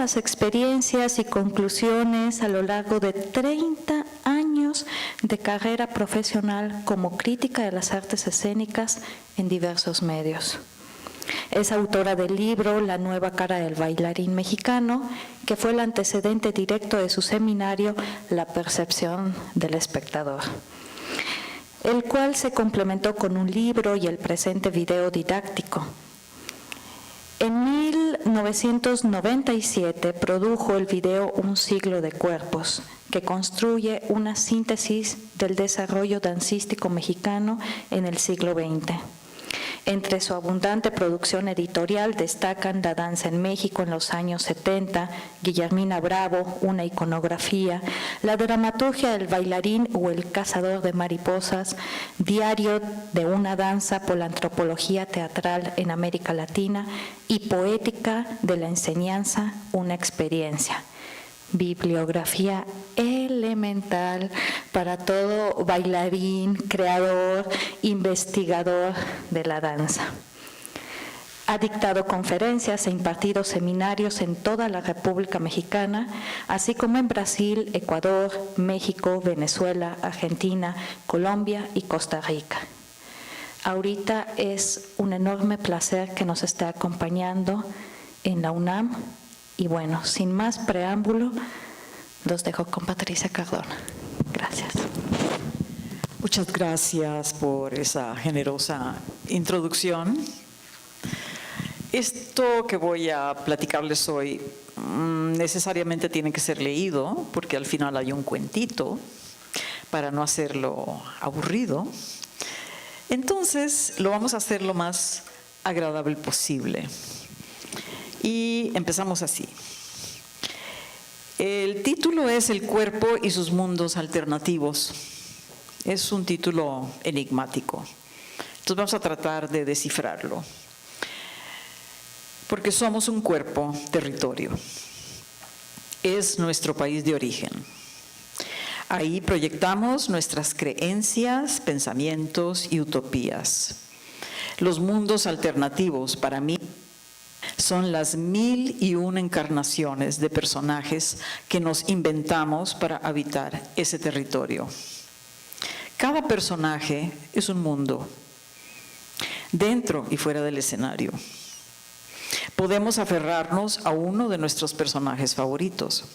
las experiencias y conclusiones a lo largo de 30 años de carrera profesional como crítica de las artes escénicas en diversos medios. Es autora del libro La nueva cara del bailarín mexicano, que fue el antecedente directo de su seminario La percepción del espectador, el cual se complementó con un libro y el presente video didáctico. En 1997 produjo el video Un siglo de cuerpos, que construye una síntesis del desarrollo dancístico mexicano en el siglo XX. Entre su abundante producción editorial destacan La danza en México en los años 70, Guillermina Bravo, una iconografía, La dramaturgia del bailarín o El cazador de mariposas, Diario de una danza por la antropología teatral en América Latina y Poética de la enseñanza, una experiencia. Bibliografía elemental para todo bailarín, creador, investigador de la danza. Ha dictado conferencias e impartido seminarios en toda la República Mexicana, así como en Brasil, Ecuador, México, Venezuela, Argentina, Colombia y Costa Rica. Ahorita es un enorme placer que nos esté acompañando en la UNAM. Y bueno, sin más preámbulo, los dejo con Patricia Cardona. Gracias. Muchas gracias por esa generosa introducción. Esto que voy a platicarles hoy necesariamente tiene que ser leído, porque al final hay un cuentito, para no hacerlo aburrido. Entonces, lo vamos a hacer lo más agradable posible. Y empezamos así. El título es El cuerpo y sus mundos alternativos. Es un título enigmático. Entonces vamos a tratar de descifrarlo. Porque somos un cuerpo, territorio. Es nuestro país de origen. Ahí proyectamos nuestras creencias, pensamientos y utopías. Los mundos alternativos, para mí, son las 1001 encarnaciones de personajes que nos inventamos para habitar ese territorio. Cada personaje es un mundo, dentro y fuera del escenario. Podemos aferrarnos a uno de nuestros personajes favoritos,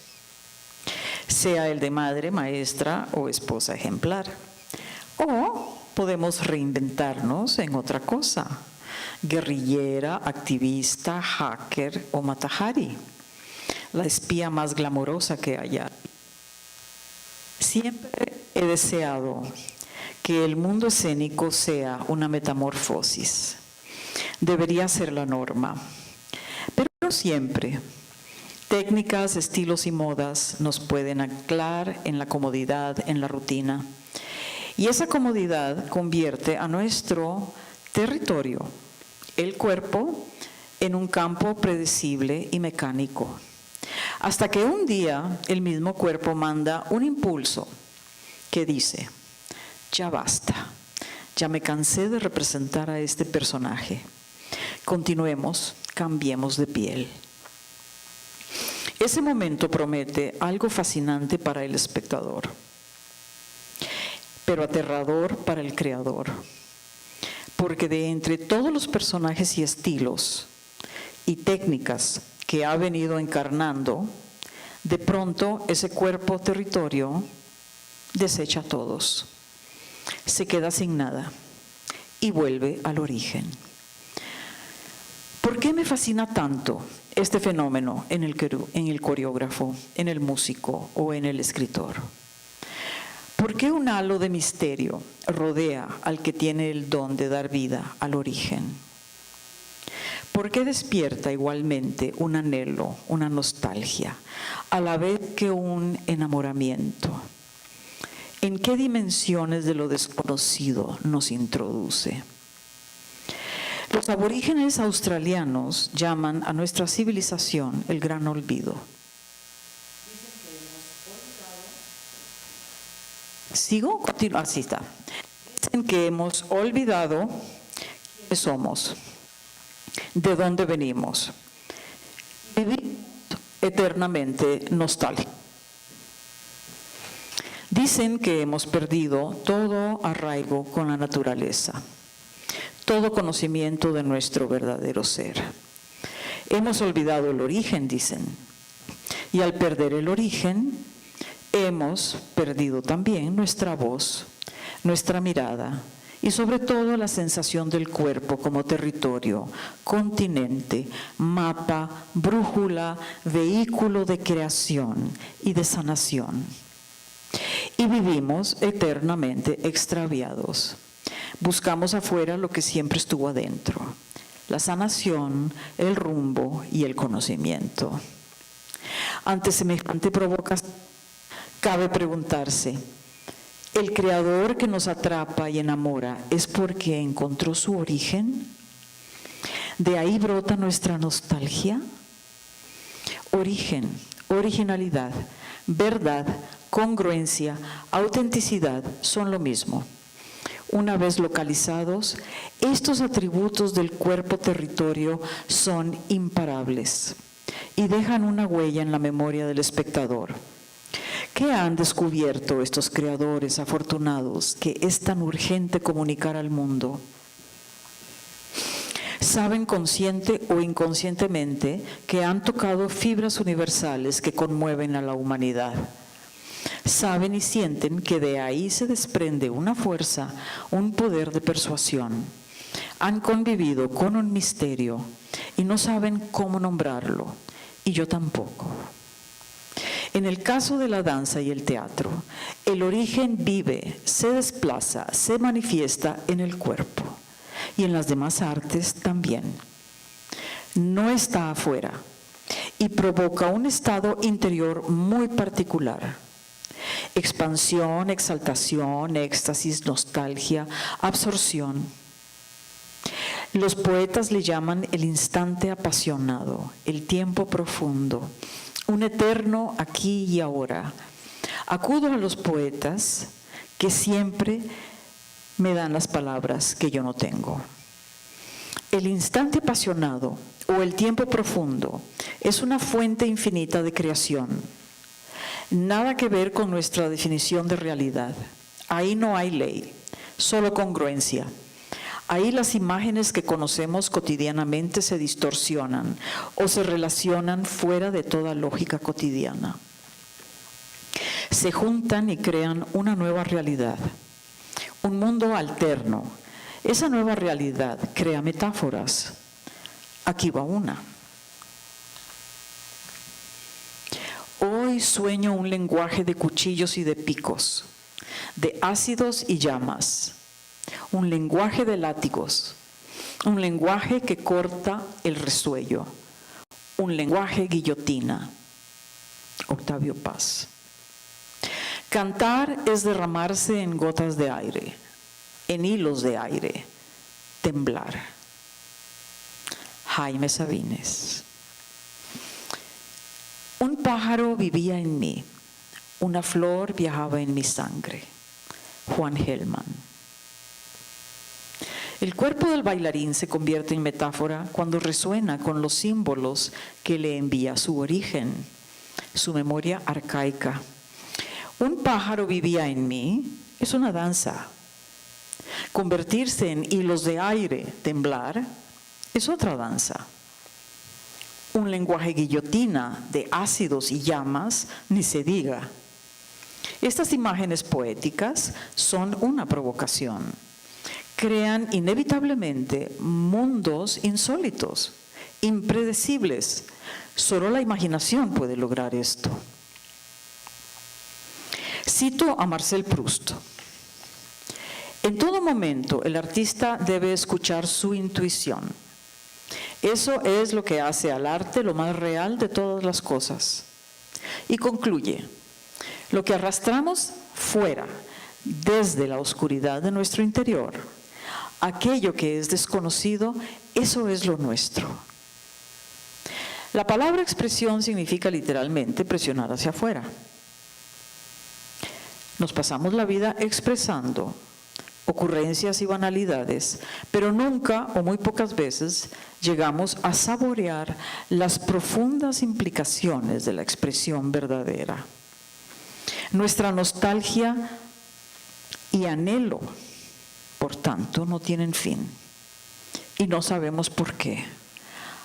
sea el de madre, maestra o esposa ejemplar. O podemos reinventarnos en otra cosa, guerrillera, activista, hacker o Mata-Hari, la espía más glamorosa que haya. Siempre he deseado que el mundo escénico sea una metamorfosis. Debería ser la norma, pero no siempre. Técnicas, estilos y modas nos pueden anclar en la comodidad, en la rutina. Y esa comodidad convierte a nuestro territorio, el cuerpo, en un campo predecible y mecánico. Hasta que un día el mismo cuerpo manda un impulso que dice: ya basta, ya me cansé de representar a este personaje. Continuemos, cambiemos de piel. Ese momento promete algo fascinante para el espectador, pero aterrador para el creador. Porque de entre todos los personajes y estilos y técnicas que ha venido encarnando, de pronto ese cuerpo territorio desecha a todos, se queda sin nada y vuelve al origen. ¿Por qué me fascina tanto este fenómeno en el coreógrafo, en el músico o en el escritor? ¿Por qué un halo de misterio rodea al que tiene el don de dar vida al origen? ¿Por qué despierta igualmente un anhelo, una nostalgia, a la vez que un enamoramiento? ¿En qué dimensiones de lo desconocido nos introduce? Los aborígenes australianos llaman a nuestra civilización el gran olvido. ¿Sigo? Continúo. Así está. Dicen que hemos olvidado quiénes somos, de dónde venimos. Vivimos eternamente nostálgicos. Dicen que hemos perdido todo arraigo con la naturaleza, todo conocimiento de nuestro verdadero ser. Hemos olvidado el origen, dicen, y al perder el origen, hemos perdido también nuestra voz, nuestra mirada y sobre todo la sensación del cuerpo como territorio, continente, mapa, brújula, vehículo de creación y de sanación. Y vivimos eternamente extraviados. Buscamos afuera lo que siempre estuvo adentro, la sanación, el rumbo y el conocimiento. Ante semejante provocación, cabe preguntarse, ¿el creador que nos atrapa y enamora es porque encontró su origen? ¿De ahí brota nuestra nostalgia? Origen, originalidad, verdad, congruencia, autenticidad son lo mismo. Una vez localizados, estos atributos del cuerpo territorio son imparables y dejan una huella en la memoria del espectador. ¿Qué han descubierto estos creadores afortunados que es tan urgente comunicar al mundo? Saben consciente o inconscientemente que han tocado fibras universales que conmueven a la humanidad. Saben y sienten que de ahí se desprende una fuerza, un poder de persuasión. Han convivido con un misterio y no saben cómo nombrarlo, y yo tampoco. En el caso de la danza y el teatro, el origen vive, se desplaza, se manifiesta en el cuerpo, y en las demás artes también. No está afuera y provoca un estado interior muy particular. Expansión, exaltación, éxtasis, nostalgia, absorción. Los poetas le llaman el instante apasionado, el tiempo profundo, un eterno aquí y ahora. Acudo a los poetas que siempre me dan las palabras que yo no tengo. El instante apasionado o el tiempo profundo es una fuente infinita de creación. Nada que ver con nuestra definición de realidad. Ahí no hay ley, solo congruencia. Ahí las imágenes que conocemos cotidianamente se distorsionan o se relacionan fuera de toda lógica cotidiana. Se juntan y crean una nueva realidad, un mundo alterno. Esa nueva realidad crea metáforas. Aquí va una. Hoy sueño un lenguaje de cuchillos y de picos, de ácidos y llamas, un lenguaje de látigos, un lenguaje que corta el resuello, un lenguaje guillotina. Octavio Paz. Cantar es derramarse en gotas de aire, en hilos de aire, temblar. Jaime Sabines. Un pájaro vivía en mí, una flor viajaba en mi sangre. Juan Gelman. El cuerpo del bailarín se convierte en metáfora cuando resuena con los símbolos que le envía su origen, su memoria arcaica. Un pájaro vivía en mí es una danza. Convertirse en hilos de aire, temblar, es otra danza. Un lenguaje guillotina de ácidos y llamas, ni se diga. Estas imágenes poéticas son una provocación. Crean inevitablemente mundos insólitos, impredecibles. Solo la imaginación puede lograr esto. Cito a Marcel Proust. En todo momento, el artista debe escuchar su intuición. Eso es lo que hace al arte lo más real de todas las cosas. Y concluye, lo que arrastramos fuera, desde la oscuridad de nuestro interior, aquello que es desconocido, eso es lo nuestro. La palabra expresión significa literalmente presionar hacia afuera. Nos pasamos la vida expresando ocurrencias y banalidades, pero nunca o muy pocas veces llegamos a saborear las profundas implicaciones de la expresión verdadera. Nuestra nostalgia y anhelo, por tanto, no tienen fin. Y no sabemos por qué,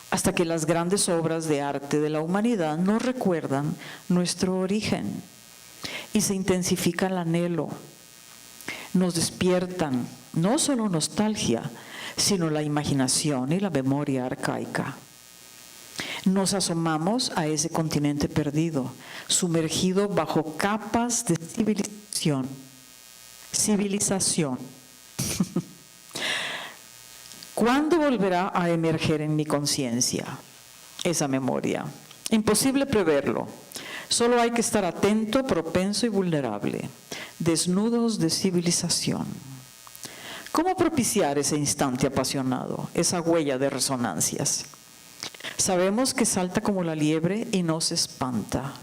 hasta que las grandes obras de arte de la humanidad nos recuerdan nuestro origen y se intensifica el anhelo. Nos despiertan no solo nostalgia, sino la imaginación y la memoria arcaica. Nos asomamos a ese continente perdido, sumergido bajo capas de civilización. ¿Cuándo volverá a emerger en mi conciencia esa memoria? Imposible preverlo. Solo hay que estar atento, propenso y vulnerable, desnudos de civilización. ¿Cómo propiciar ese instante apasionado, esa huella de resonancias? Sabemos que salta como la liebre y nos espanta,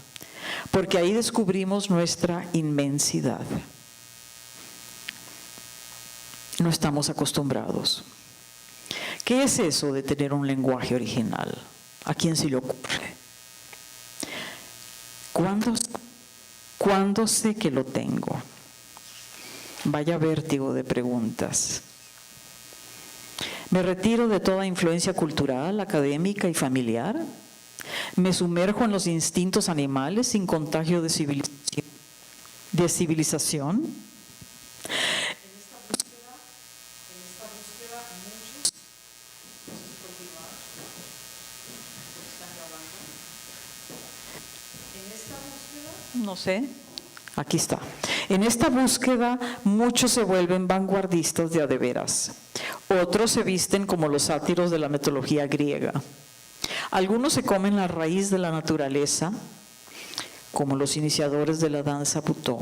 porque ahí descubrimos nuestra inmensidad. No estamos acostumbrados. ¿Qué es eso de tener un lenguaje original? ¿A quién se le ocurre? ¿Cuándo sé que lo tengo? Vaya vértigo de preguntas. ¿Me retiro de toda influencia cultural, académica y familiar? ¿Me sumerjo en los instintos animales sin contagio de civilización? No sé, aquí está. En esta búsqueda muchos se vuelven vanguardistas de a de veras. Otros se visten como los sátiros de la mitología griega. Algunos se comen la raíz de la naturaleza, como los iniciadores de la danza Butó.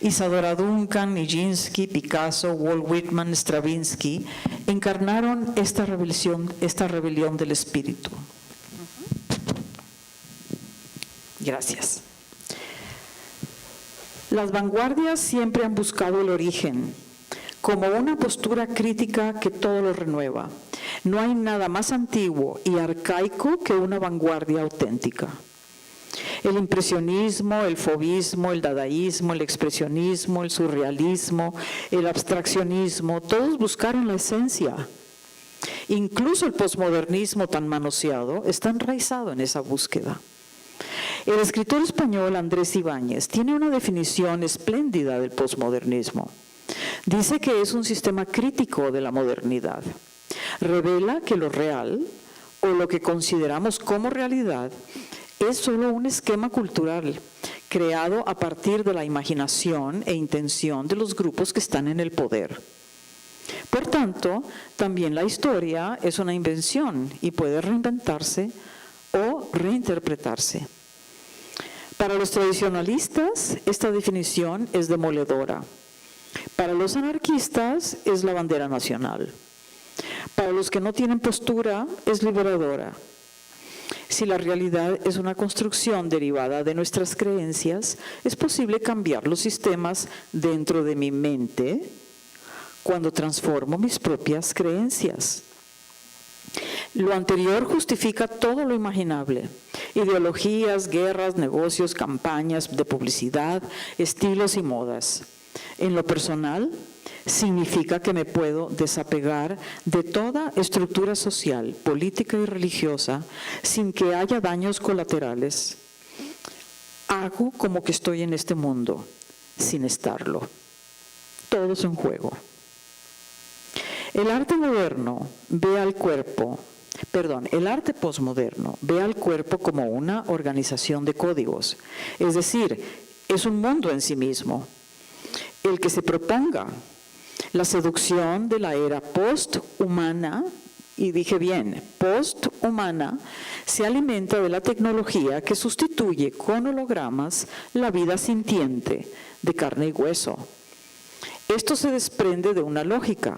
Isadora Duncan, Nijinsky, Picasso, Walt Whitman, Stravinsky encarnaron esta rebelión del espíritu. Gracias. Las vanguardias siempre han buscado el origen, como una postura crítica que todo lo renueva. No hay nada más antiguo y arcaico que una vanguardia auténtica. El impresionismo, el fauvismo, el dadaísmo, el expresionismo, el surrealismo, el abstraccionismo, todos buscaron la esencia. Incluso el posmodernismo tan manoseado está enraizado en esa búsqueda. El escritor español Andrés Ibáñez tiene una definición espléndida del posmodernismo. Dice que es un sistema crítico de la modernidad. Revela que lo real, o lo que consideramos como realidad, es solo un esquema cultural creado a partir de la imaginación e intención de los grupos que están en el poder. Por tanto, también la historia es una invención y puede reinventarse o reinterpretarse. Para los tradicionalistas, esta definición es demoledora. Para los anarquistas, es la bandera nacional. Para los que no tienen postura, es liberadora. Si la realidad es una construcción derivada de nuestras creencias, es posible cambiar los sistemas dentro de mi mente cuando transformo mis propias creencias. Lo anterior justifica todo lo imaginable: ideologías, guerras, negocios, campañas de publicidad, estilos y modas. En lo personal, significa que me puedo desapegar de toda estructura social, política y religiosa sin que haya daños colaterales. Hago como que estoy en este mundo, sin estarlo. Todo es un juego. El arte posmoderno ve al cuerpo como una organización de códigos, es decir, es un mundo en sí mismo. El que se proponga la seducción de la era posthumana, y dije bien, posthumana, se alimenta de la tecnología que sustituye con hologramas la vida sintiente de carne y hueso. Esto se desprende de una lógica.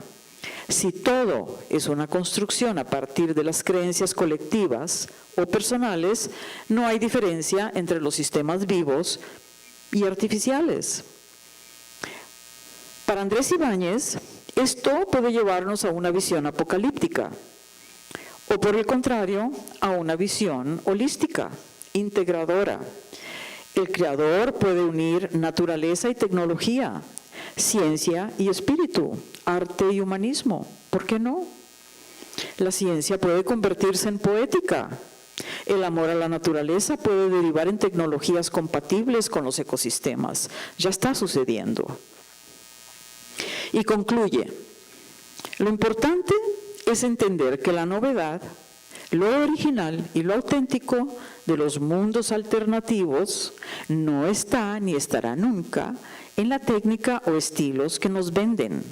Si todo es una construcción a partir de las creencias colectivas o personales, no hay diferencia entre los sistemas vivos y artificiales. Para Andrés Ibáñez, esto puede llevarnos a una visión apocalíptica, o por el contrario, a una visión holística, integradora. El creador puede unir naturaleza y tecnología, ciencia y espíritu, arte y humanismo. ¿Por qué no? La ciencia puede convertirse en poética. El amor a la naturaleza puede derivar en tecnologías compatibles con los ecosistemas. Ya está sucediendo. Y concluye, lo importante es entender que la novedad, lo original y lo auténtico de los mundos alternativos no está ni estará nunca en la técnica o estilos que nos venden,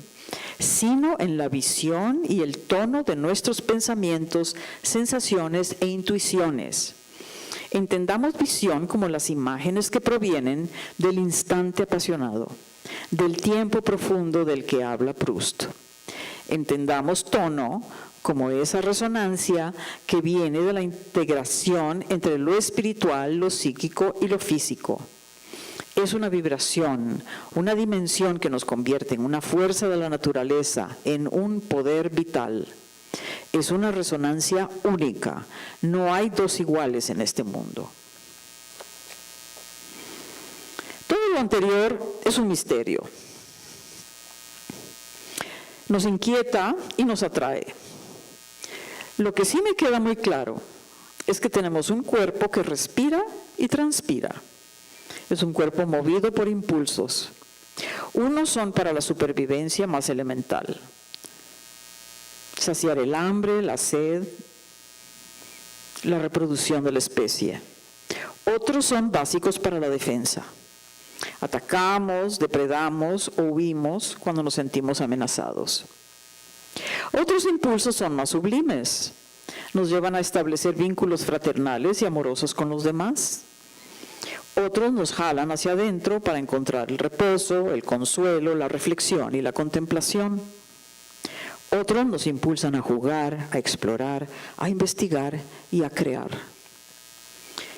sino en la visión y el tono de nuestros pensamientos, sensaciones e intuiciones. Entendamos visión como las imágenes que provienen del instante apasionado, del tiempo profundo del que habla Proust. Entendamos tono como esa resonancia que viene de la integración entre lo espiritual, lo psíquico y lo físico. Es una vibración, una dimensión que nos convierte en una fuerza de la naturaleza, en un poder vital. Es una resonancia única. No hay dos iguales en este mundo. Todo lo anterior es un misterio. Nos inquieta y nos atrae. Lo que sí me queda muy claro es que tenemos un cuerpo que respira y transpira. Es un cuerpo movido por impulsos. Unos son para la supervivencia más elemental. Saciar el hambre, la sed, la reproducción de la especie. Otros son básicos para la defensa. Atacamos, depredamos o huimos cuando nos sentimos amenazados. Otros impulsos son más sublimes. Nos llevan a establecer vínculos fraternales y amorosos con los demás. Otros nos jalan hacia adentro para encontrar el reposo, el consuelo, la reflexión y la contemplación. Otros nos impulsan a jugar, a explorar, a investigar y a crear.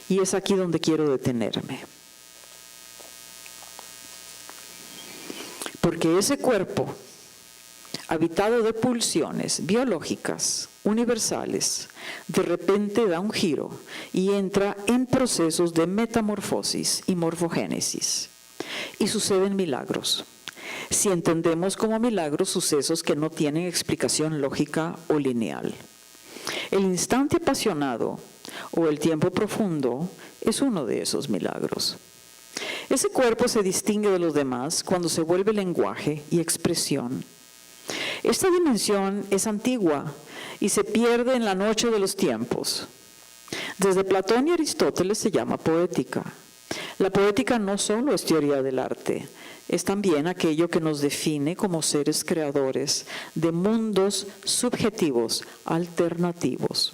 Y es aquí donde quiero detenerme. Porque ese cuerpo, habitado de pulsiones biológicas, universales, de repente da un giro y entra en procesos de metamorfosis y morfogénesis. Y suceden milagros. Si entendemos como milagros sucesos que no tienen explicación lógica o lineal. El instante apasionado o el tiempo profundo es uno de esos milagros. Ese cuerpo se distingue de los demás cuando se vuelve lenguaje y expresión. Esta dimensión es antigua y se pierde en la noche de los tiempos. Desde Platón y Aristóteles se llama poética. La poética no solo es teoría del arte, es también aquello que nos define como seres creadores de mundos subjetivos, alternativos.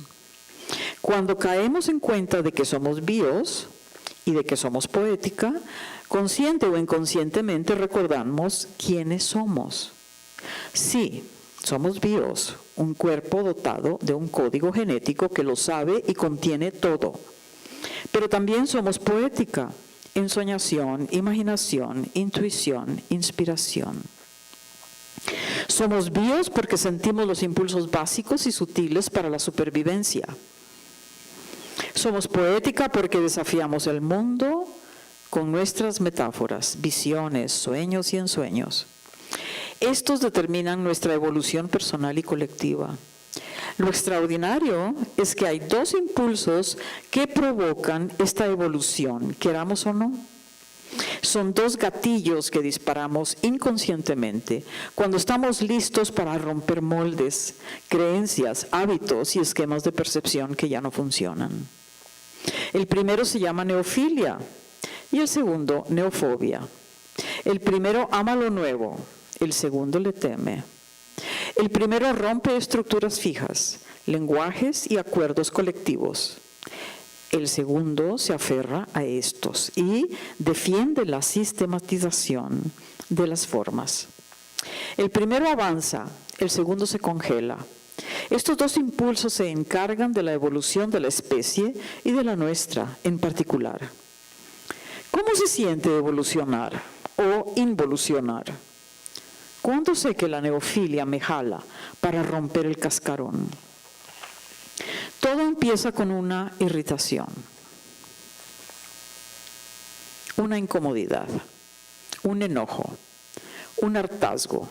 Cuando caemos en cuenta de que somos bios y de que somos poética, consciente o inconscientemente recordamos quiénes somos. Sí, somos bios, un cuerpo dotado de un código genético que lo sabe y contiene todo. Pero también somos poética, ensoñación, imaginación, intuición, inspiración. Somos bios porque sentimos los impulsos básicos y sutiles para la supervivencia. Somos poética porque desafiamos el mundo con nuestras metáforas, visiones, sueños y ensueños. Estos determinan nuestra evolución personal y colectiva. Lo extraordinario es que hay dos impulsos que provocan esta evolución, queramos o no. Son dos gatillos que disparamos inconscientemente cuando estamos listos para romper moldes, creencias, hábitos y esquemas de percepción que ya no funcionan. El primero se llama neofilia y el segundo neofobia. El primero ama lo nuevo, el segundo le teme. El primero rompe estructuras fijas, lenguajes y acuerdos colectivos. El segundo se aferra a estos y defiende la sistematización de las formas. El primero avanza, el segundo se congela. Estos dos impulsos se encargan de la evolución de la especie y de la nuestra en particular. ¿Cómo se siente evolucionar o involucionar? ¿Cuándo sé que la neofilia me jala para romper el cascarón? Todo empieza con una irritación, una incomodidad, un enojo, un hartazgo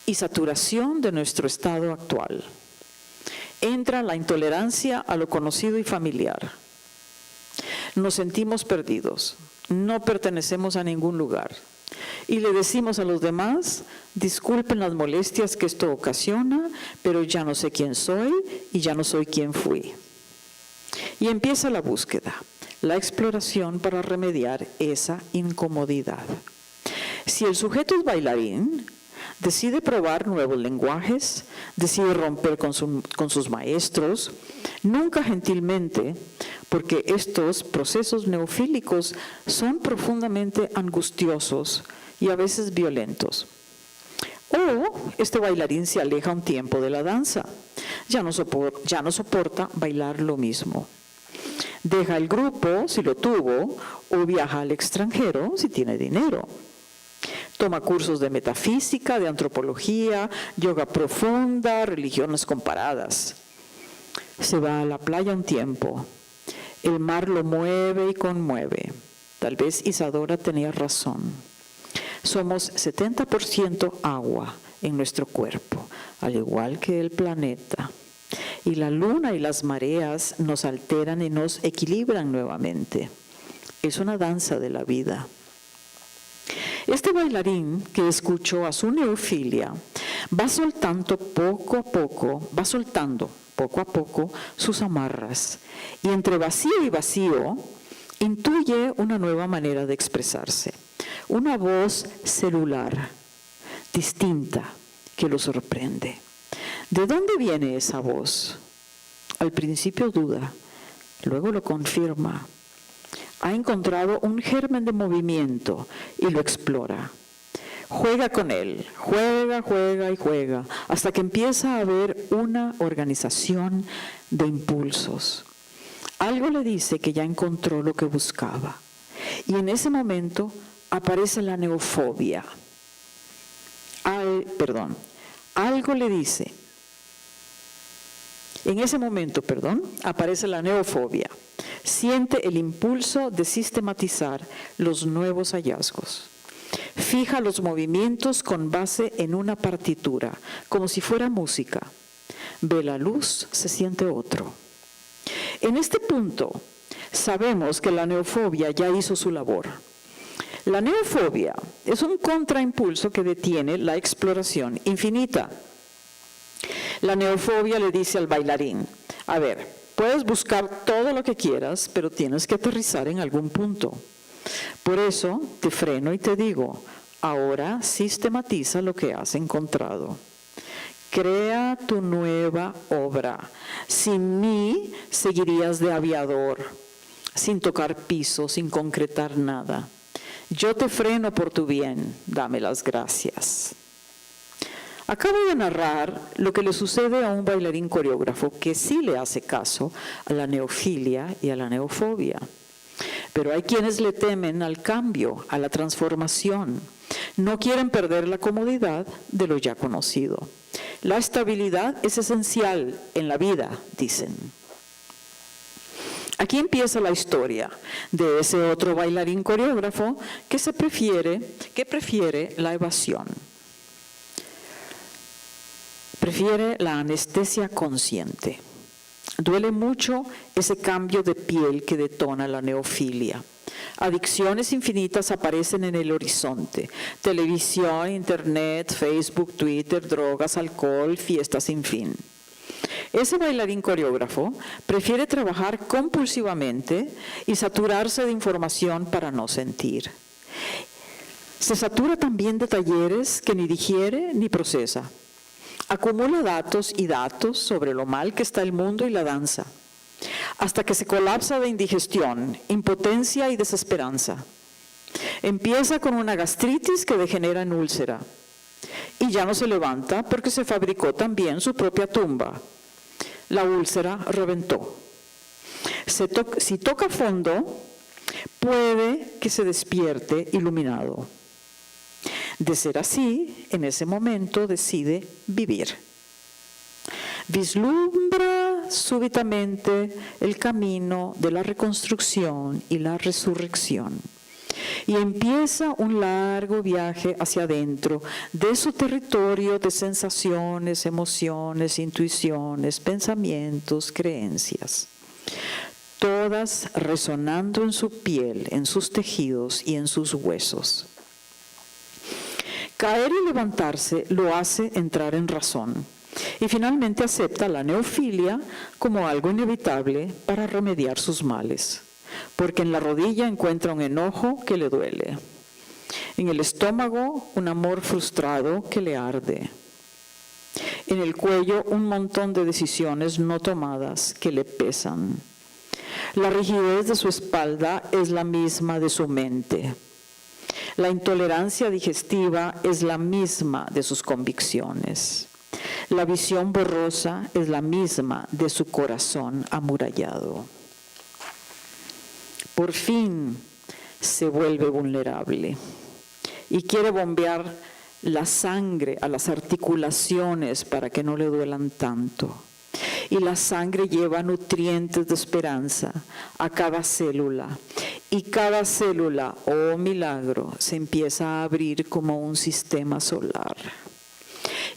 y saturación de nuestro estado actual. Entra la intolerancia a lo conocido y familiar. Nos sentimos perdidos, no pertenecemos a ningún lugar. Y le decimos a los demás, disculpen las molestias que esto ocasiona, pero ya no sé quién soy y ya no soy quien fui. Y empieza la búsqueda, la exploración para remediar esa incomodidad. Si el sujeto es bailarín, decide probar nuevos lenguajes, decide romper con sus maestros, nunca gentilmente, porque estos procesos neofílicos son profundamente angustiosos y a veces violentos. O este bailarín se aleja un tiempo de la danza, ya no soporta bailar lo mismo. Deja el grupo, si lo tuvo, o viaja al extranjero, si tiene dinero. Toma cursos de metafísica, de antropología, yoga profunda, religiones comparadas. Se va a la playa un tiempo. El mar lo mueve y conmueve. Tal vez Isadora tenía razón. Somos 70% agua en nuestro cuerpo, al igual que el planeta. Y la luna y las mareas nos alteran y nos equilibran nuevamente. Es una danza de la vida. Este bailarín que escuchó a su neofilia va soltando poco a poco sus amarras, y entre vacío y vacío intuye una nueva manera de expresarse, una voz celular, distinta, que lo sorprende. ¿De dónde viene esa voz? Al principio duda, luego lo confirma. Ha encontrado un germen de movimiento y lo explora. Juega con él, juega, hasta que empieza a haber una organización de impulsos. Algo le dice que ya encontró lo que buscaba. Y en ese momento aparece la neofobia. Algo le dice. En ese momento, aparece la neofobia. Siente el impulso de sistematizar los nuevos hallazgos. Fija los movimientos con base en una partitura, como si fuera música. Ve la luz, se siente otro. En este punto, sabemos que la neofobia ya hizo su labor. La neofobia es un contraimpulso que detiene la exploración infinita. La neofobia le dice al bailarín, a ver, puedes buscar todo lo que quieras, pero tienes que aterrizar en algún punto. Por eso te freno y te digo, ahora sistematiza lo que has encontrado. Crea tu nueva obra. Sin mí seguirías de aviador, sin tocar piso, sin concretar nada. Yo te freno por tu bien, dame las gracias. Acabo de narrar lo que le sucede a un bailarín coreógrafo que sí le hace caso a la neofilia y a la neofobia. Pero hay quienes le temen al cambio, a la transformación. No quieren perder la comodidad de lo ya conocido. La estabilidad es esencial en la vida, dicen. Aquí empieza la historia de ese otro bailarín coreógrafo que prefiere la evasión. Prefiere la anestesia consciente. Duele mucho ese cambio de piel que detona la neofilia. Adicciones infinitas aparecen en el horizonte. Televisión, internet, Facebook, Twitter, drogas, alcohol, fiestas sin fin. Ese bailarín coreógrafo prefiere trabajar compulsivamente y saturarse de información para no sentir. Se satura también de talleres que ni digiere ni procesa. Acumula datos y datos sobre lo mal que está el mundo y la danza, hasta que se colapsa de indigestión, impotencia y desesperanza. Empieza con una gastritis que degenera en úlcera y ya no se levanta porque se fabricó también su propia tumba. La úlcera reventó. Si toca fondo, puede que se despierte iluminado. De ser así, en ese momento decide vivir. Vislumbra súbitamente el camino de la reconstrucción y la resurrección. Y empieza un largo viaje hacia adentro de su territorio de sensaciones, emociones, intuiciones, pensamientos, creencias, todas resonando en su piel, en sus tejidos y en sus huesos. Caer y levantarse lo hace entrar en razón y finalmente acepta la neofilia como algo inevitable para remediar sus males. Porque en la rodilla encuentra un enojo que le duele, en el estómago un amor frustrado que le arde, en el cuello un montón de decisiones no tomadas que le pesan. La rigidez de su espalda es la misma de su mente. La intolerancia digestiva es la misma de sus convicciones. La visión borrosa es la misma de su corazón amurallado. Por fin se vuelve vulnerable y quiere bombear la sangre a las articulaciones para que no le duelan tanto. Y la sangre lleva nutrientes de esperanza a cada célula. Y cada célula, oh milagro, se empieza a abrir como un sistema solar.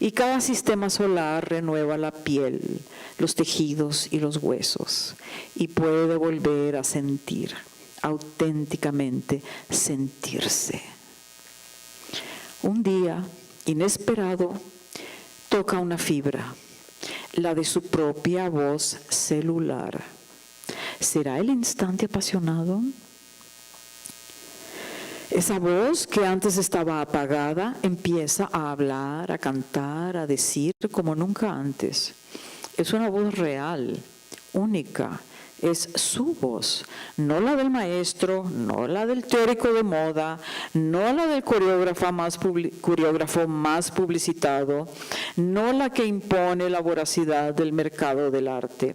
Y cada sistema solar renueva la piel, los tejidos y los huesos. Y puede volver a sentir, auténticamente sentirse. Un día, inesperado, toca una fibra, la de su propia voz celular. ¿Será el instante apasionado? Esa voz que antes estaba apagada empieza a hablar, a cantar, a decir como nunca antes. Es una voz real, única. Es su voz, no la del maestro, no la del teórico de moda, no la del coreógrafo más publicitado, no la que impone la voracidad del mercado del arte.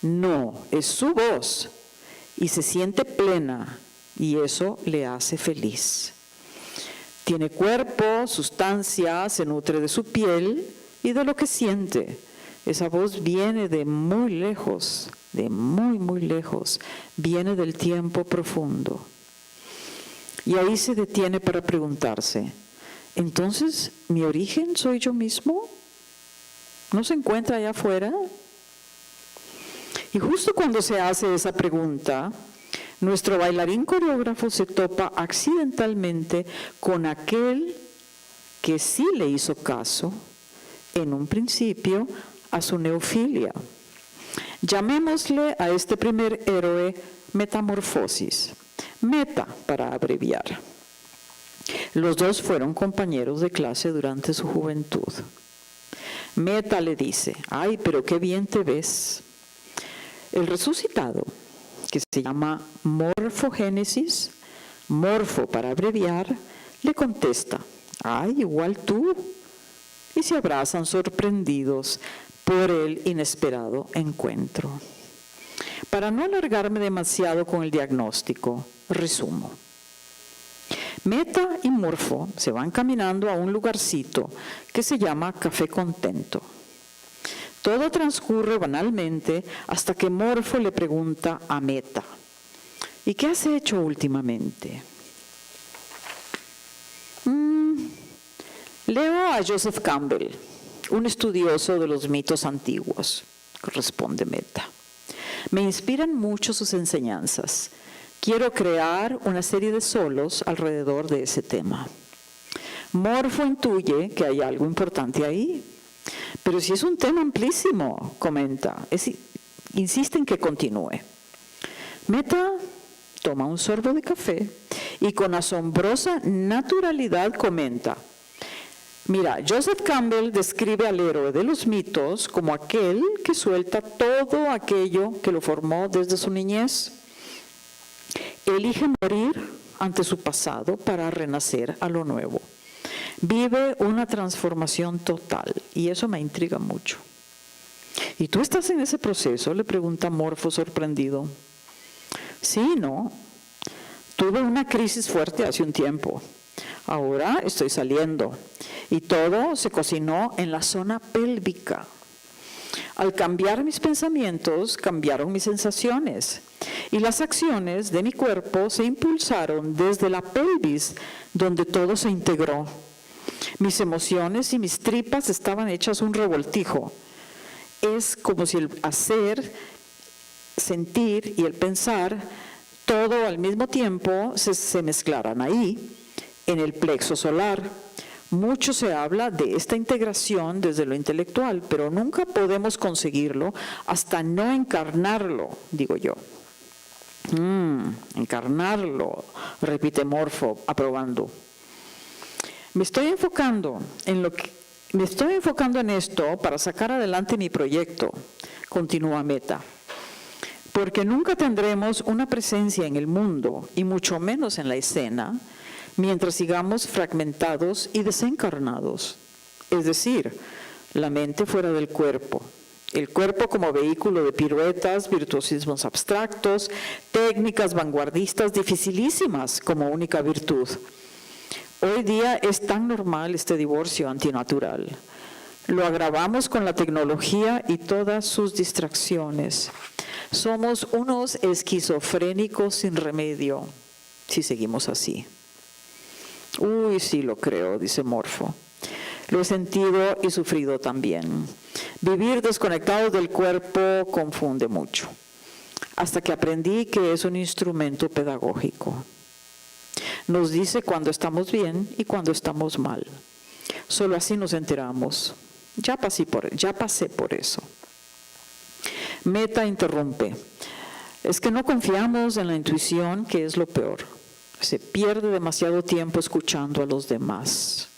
No, es su voz y se siente plena y eso le hace feliz. Tiene cuerpo, sustancia, se nutre de su piel y de lo que siente. Esa voz viene de muy lejos, de muy, muy lejos, viene del tiempo profundo. Y ahí se detiene para preguntarse, ¿entonces mi origen soy yo mismo? ¿No se encuentra allá afuera? Y justo cuando se hace esa pregunta, nuestro bailarín coreógrafo se topa accidentalmente con aquel que sí le hizo caso, en un principio, a su neofilia. Llamémosle a este primer héroe Metamorfosis, Meta para abreviar. Los dos fueron compañeros de clase durante su juventud. Meta le dice, ¡ay, pero qué bien te ves! El resucitado, que se llama Morfogénesis, Morfo para abreviar, le contesta, ¡ay, igual tú! Y se abrazan sorprendidos por el inesperado encuentro. Para no alargarme demasiado con el diagnóstico, resumo. Meta y Morfo se van caminando a un lugarcito que se llama Café Contento. Todo transcurre banalmente hasta que Morfo le pregunta a Meta, ¿y qué has hecho últimamente? Leo a Joseph Campbell, un estudioso de los mitos antiguos, responde Meta. Me inspiran mucho sus enseñanzas. Quiero crear una serie de solos alrededor de ese tema. Morfo intuye que hay algo importante ahí, pero si es un tema amplísimo, comenta, insiste en que continúe. Meta toma un sorbo de café y con asombrosa naturalidad comenta, mira, Joseph Campbell describe al héroe de los mitos como aquel que suelta todo aquello que lo formó desde su niñez. Elige morir ante su pasado para renacer a lo nuevo. Vive una transformación total y eso me intriga mucho. ¿Y tú estás en ese proceso?, le pregunta Morfo sorprendido. Sí, ¿no? Tuve una crisis fuerte hace un tiempo. Ahora estoy saliendo y todo se cocinó en la zona pélvica. Al cambiar mis pensamientos, cambiaron mis sensaciones y las acciones de mi cuerpo se impulsaron desde la pelvis, donde todo se integró. Mis emociones y mis tripas estaban hechas un revoltijo. Es como si el hacer, sentir y el pensar, todo al mismo tiempo se mezclaran ahí, en el plexo solar. Mucho se habla de esta integración desde lo intelectual, pero nunca podemos conseguirlo hasta no encarnarlo, digo yo. Encarnarlo, repite Morfo, aprobando. Me estoy enfocando en esto para sacar adelante mi proyecto, continúa Meta, porque nunca tendremos una presencia en el mundo, y mucho menos en la escena, mientras sigamos fragmentados y desencarnados. Es decir, la mente fuera del cuerpo, el cuerpo como vehículo de piruetas, virtuosismos abstractos, técnicas vanguardistas dificilísimas como única virtud. Hoy día es tan normal este divorcio antinatural. Lo agravamos con la tecnología y todas sus distracciones. Somos unos esquizofrénicos sin remedio si seguimos así. Uy, sí lo creo, dice Morfo. Lo he sentido y sufrido también. Vivir desconectado del cuerpo confunde mucho. Hasta que aprendí que es un instrumento pedagógico. Nos dice cuando estamos bien y cuando estamos mal. Solo así nos enteramos. Ya pasé por eso. Meta interrumpe. Es que no confiamos en la intuición, que es lo peor. Se pierde demasiado tiempo escuchando a los demás.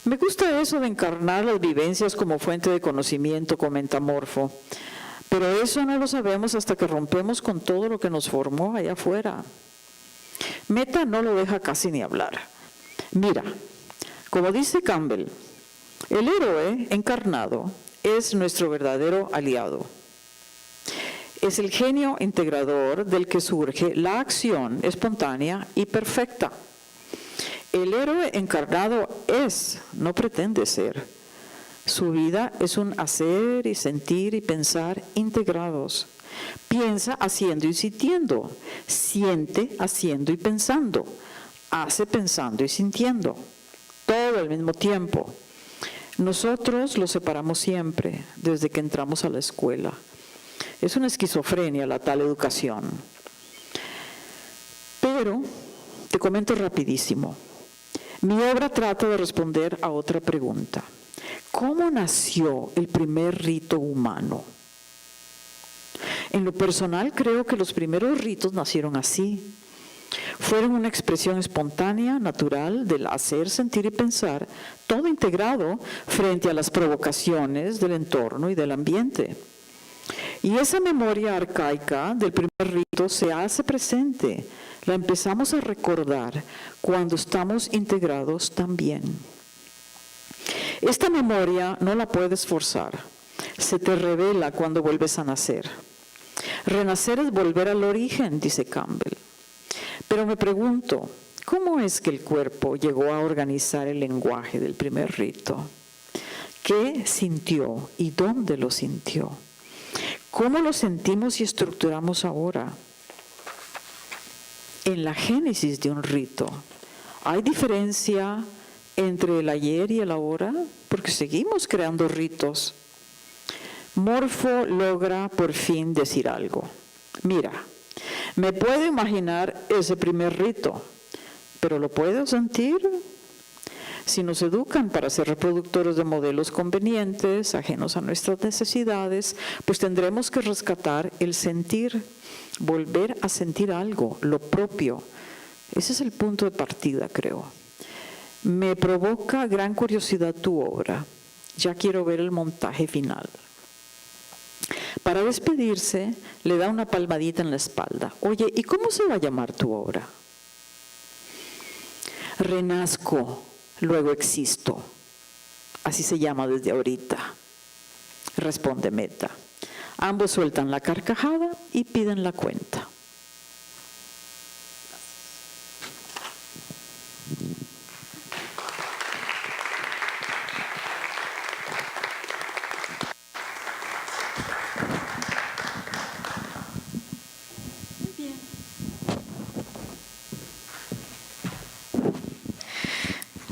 Me gusta eso de encarnar las vivencias como fuente de conocimiento, comenta Morfo. Pero eso no lo sabemos hasta que rompemos con todo lo que nos formó allá afuera. Meta no lo deja casi ni hablar. Mira, como dice Campbell, el héroe encarnado es nuestro verdadero aliado. Es el genio integrador del que surge la acción espontánea y perfecta. El héroe encarnado es, no pretende ser. Su vida es un hacer y sentir y pensar integrados. Piensa haciendo y sintiendo, siente haciendo y pensando, hace pensando y sintiendo, todo al mismo tiempo. Nosotros lo separamos siempre, desde que entramos a la escuela. Es una esquizofrenia la tal educación. Pero, te comento rapidísimo, mi obra trata de responder a otra pregunta. ¿Cómo nació el primer rito humano? En lo personal, creo que los primeros ritos nacieron así. Fueron una expresión espontánea, natural, del hacer, sentir y pensar, todo integrado frente a las provocaciones del entorno y del ambiente. Y esa memoria arcaica del primer rito se hace presente, la empezamos a recordar cuando estamos integrados también. Esta memoria no la puedes forzar, se te revela cuando vuelves a nacer. Renacer es volver al origen, dice Campbell. Pero me pregunto, ¿cómo es que el cuerpo llegó a organizar el lenguaje del primer rito? ¿Qué sintió y dónde lo sintió? ¿Cómo lo sentimos y estructuramos ahora? En la génesis de un rito, ¿hay diferencia entre el ayer y el ahora? Porque seguimos creando ritos. Morfo logra por fin decir algo. Mira, me puedo imaginar ese primer rito, pero ¿lo puedo sentir? Si nos educan para ser reproductores de modelos convenientes, ajenos a nuestras necesidades, pues tendremos que rescatar el sentir, volver a sentir algo, lo propio. Ese es el punto de partida, creo. Me provoca gran curiosidad tu obra. Ya quiero ver el montaje final. Para despedirse, le da una palmadita en la espalda. Oye, ¿y cómo se va a llamar tu obra? Renazco, luego existo. Así se llama desde ahorita. Responde Meta. Ambos sueltan la carcajada y piden la cuenta.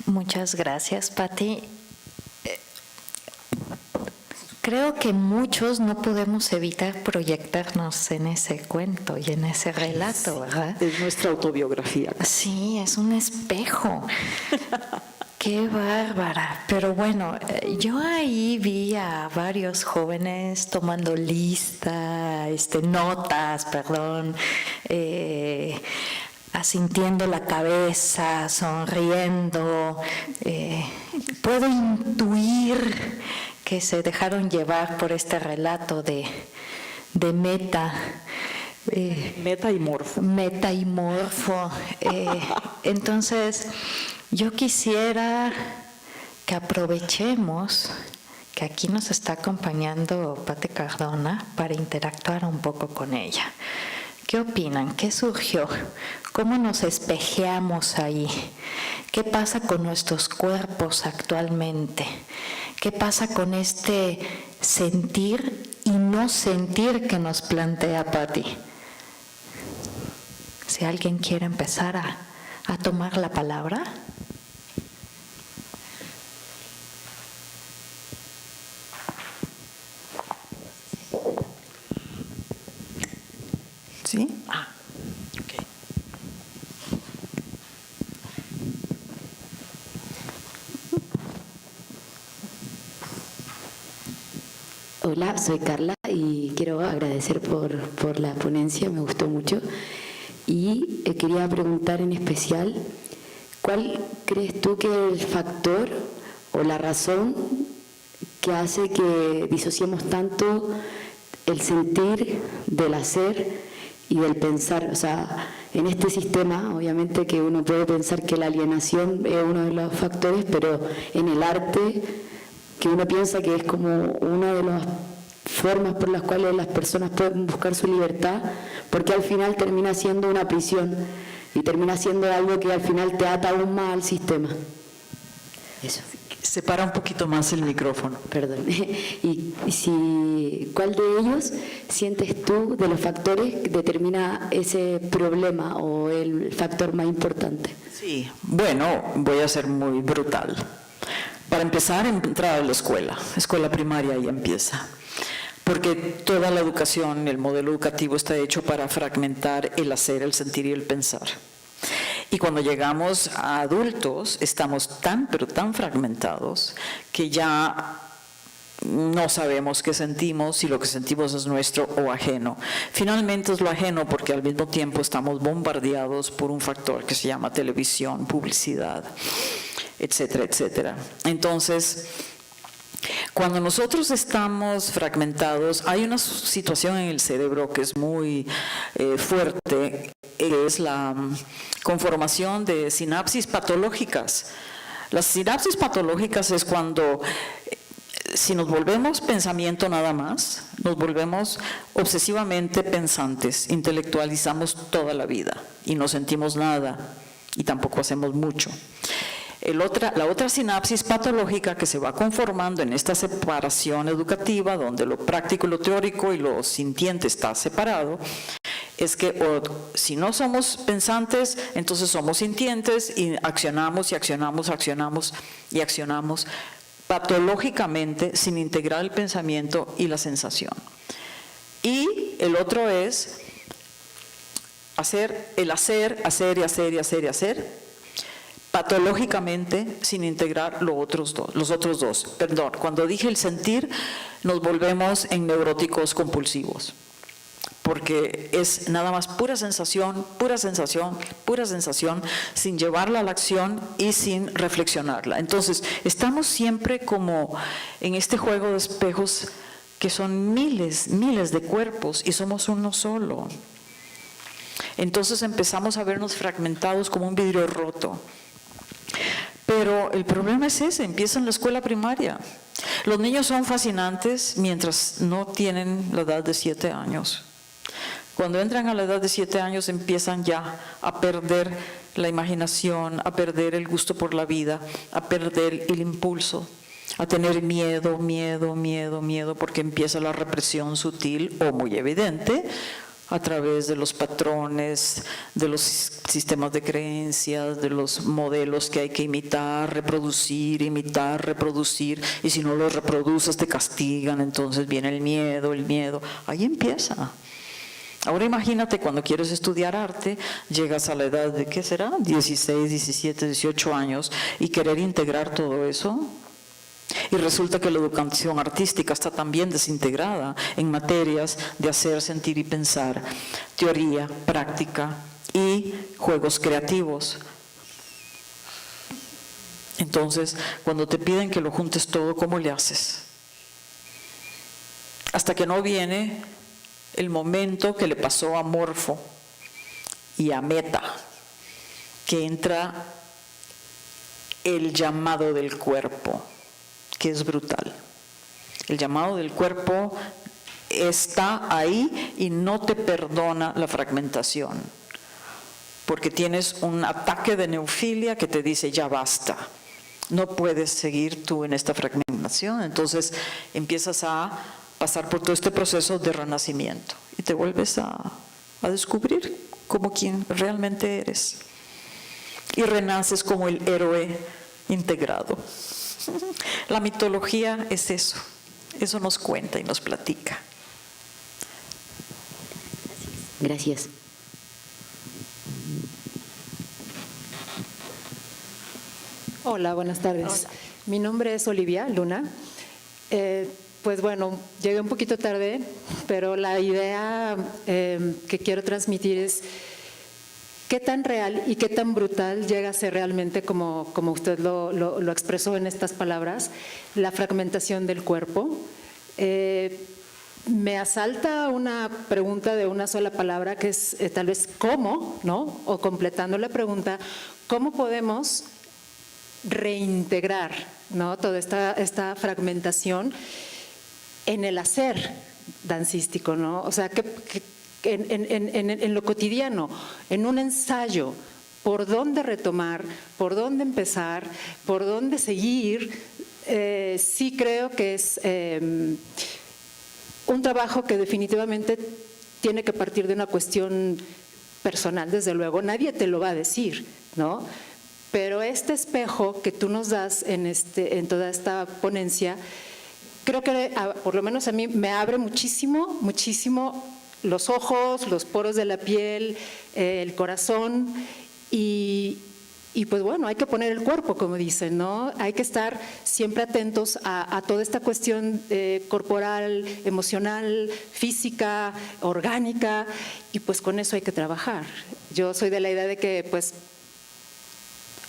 Muchas gracias, Patti. Creo que muchos no podemos evitar proyectarnos en ese cuento y en ese relato, ¿verdad? Es nuestra autobiografía. Sí, es un espejo. ¡Qué bárbara! Pero bueno, yo ahí vi a varios jóvenes tomando notas, asintiendo la cabeza, sonriendo. Puedo intuir que se dejaron llevar por este relato de meta. Meta y morfo. Meta y morfo. Entonces, yo quisiera que aprovechemos que aquí nos está acompañando Patti Cardona para interactuar un poco con ella. ¿Qué opinan? ¿Qué surgió? ¿Cómo nos espejeamos ahí? ¿Qué pasa con nuestros cuerpos actualmente? ¿Qué pasa con este sentir y no sentir que nos plantea Patti? Si alguien quiere empezar a tomar la palabra. ¿Sí? Ok. Hola, soy Carla y quiero agradecer por la ponencia, me gustó mucho. Y quería preguntar en especial, ¿cuál crees tú que es el factor o la razón que hace que disociemos tanto el sentir del hacer y del pensar? O sea, en este sistema, obviamente que uno puede pensar que la alienación es uno de los factores, pero en el arte, que uno piensa que es como una de las formas por las cuales las personas pueden buscar su libertad, porque al final termina siendo una prisión y termina siendo algo que al final te ata aún más al sistema. Eso. Separa un poquito más el micrófono. Perdón. ¿Cuál de ellos sientes tú de los factores que determina ese problema o el factor más importante? Sí, bueno, voy a ser muy brutal. Para empezar, entrar a la escuela primaria ahí empieza. Porque toda la educación, el modelo educativo está hecho para fragmentar el hacer, el sentir y el pensar. Y cuando llegamos a adultos, estamos pero tan fragmentados que ya no sabemos qué sentimos, si lo que sentimos es nuestro o ajeno. Finalmente es lo ajeno porque al mismo tiempo estamos bombardeados por un factor que se llama televisión, publicidad, etcétera, etcétera. Entonces, cuando nosotros estamos fragmentados, hay una situación en el cerebro que es muy fuerte, que es la conformación de sinapsis patológicas. Las sinapsis patológicas es cuando, si nos volvemos pensamiento nada más, nos volvemos obsesivamente pensantes, intelectualizamos toda la vida y no sentimos nada y tampoco hacemos mucho. La otra sinapsis patológica que se va conformando en esta separación educativa, donde lo práctico, lo teórico y lo sintiente está separado, es que si no somos pensantes, entonces somos sintientes y accionamos y accionamos, accionamos y accionamos patológicamente sin integrar el pensamiento y la sensación. Y el otro es hacer y hacer y hacer, patológicamente sin integrar los otros dos. Perdón, cuando dije el sentir, nos volvemos en neuróticos compulsivos, porque es nada más pura sensación, sin llevarla a la acción y sin reflexionarla. Entonces, estamos siempre como en este juego de espejos que son miles de cuerpos y somos uno solo. Entonces empezamos a vernos fragmentados como un vidrio roto. Pero el problema es ese, empieza en la escuela primaria. Los niños son fascinantes mientras no tienen la edad de 7 años. Cuando entran a la edad de 7 años empiezan ya a perder la imaginación, a perder el gusto por la vida, a perder el impulso, a tener miedo, porque empieza la represión sutil o muy evidente a través de los patrones, de los sistemas de creencias, de los modelos que hay que imitar, reproducir, y si no los reproduces te castigan, entonces viene el miedo, ahí empieza. Ahora imagínate cuando quieres estudiar arte, llegas a la edad de, ¿qué será? 16, 17, 18 años, y querer integrar todo eso. Y resulta que la educación artística está también desintegrada en materias de hacer, sentir y pensar, teoría, práctica y juegos creativos. Entonces, cuando te piden que lo juntes todo, ¿cómo le haces? Hasta que no viene el momento que le pasó a Morfo y a Meta, que entra el llamado del cuerpo, que es brutal. El llamado del cuerpo está ahí y no te perdona la fragmentación, porque tienes un ataque de neofilia que te dice ya basta, no puedes seguir tú en esta fragmentación. Entonces empiezas a pasar por todo este proceso de renacimiento y te vuelves a descubrir como quien realmente eres y renaces como el héroe integrado. La mitología es eso, eso nos cuenta y nos platica. Gracias. Hola, buenas tardes. Hola. Mi nombre es Olivia Luna. Pues bueno, llegué un poquito tarde, pero la idea que quiero transmitir es qué tan real y qué tan brutal llega a ser realmente, como usted lo expresó en estas palabras, la fragmentación del cuerpo. Me asalta una pregunta de una sola palabra que es tal vez cómo, ¿no? O completando la pregunta, ¿cómo podemos reintegrar, ¿no?, toda esta fragmentación en el hacer dancístico, ¿no? O sea, que en lo cotidiano, en un ensayo, por dónde retomar, por dónde empezar, por dónde seguir. Sí creo que es un trabajo que definitivamente tiene que partir de una cuestión personal, desde luego. Nadie te lo va a decir, ¿no? Pero este espejo que tú nos das en toda esta ponencia, creo que por lo menos a mí me abre muchísimo, muchísimo los ojos, los poros de la piel, el corazón y pues bueno, hay que poner el cuerpo, como dicen, ¿no? Hay que estar siempre atentos a toda esta cuestión corporal, emocional, física, orgánica, y pues con eso hay que trabajar. Yo soy de la idea de que pues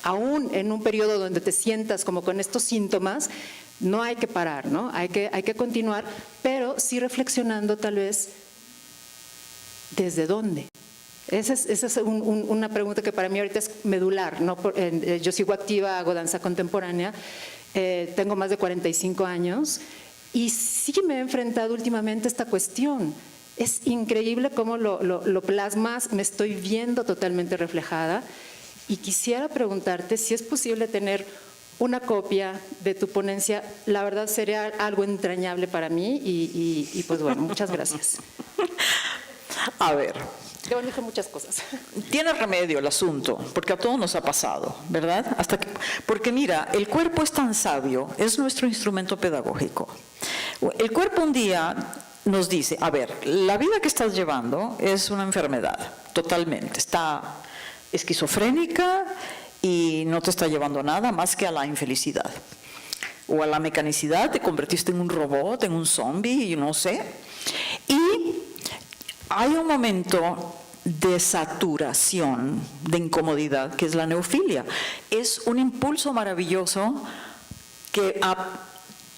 aún en un periodo donde te sientas como con estos síntomas, no hay que parar, ¿no? Hay que continuar, pero sí reflexionando tal vez desde dónde. Esa es una pregunta que para mí ahorita es medular, ¿no? Yo sigo activa, hago danza contemporánea, tengo más de 45 años y sí me he enfrentado últimamente a esta cuestión. Es increíble cómo lo plasmas, me estoy viendo totalmente reflejada. Y quisiera preguntarte si es posible tener una copia de tu ponencia. La verdad sería algo entrañable para mí y pues bueno, muchas gracias. A ver. Yo dije muchas cosas. Tiene remedio el asunto, porque a todos nos ha pasado, ¿verdad? Porque mira, el cuerpo es tan sabio, es nuestro instrumento pedagógico. El cuerpo un día nos dice, a ver, la vida que estás llevando es una enfermedad, totalmente. Está esquizofrénica y no te está llevando a nada más que a la infelicidad o a la mecanicidad. Te convertiste en un robot, en un zombie, no sé. Y hay un momento de saturación, de incomodidad, que es la neofilia. Es un impulso maravilloso que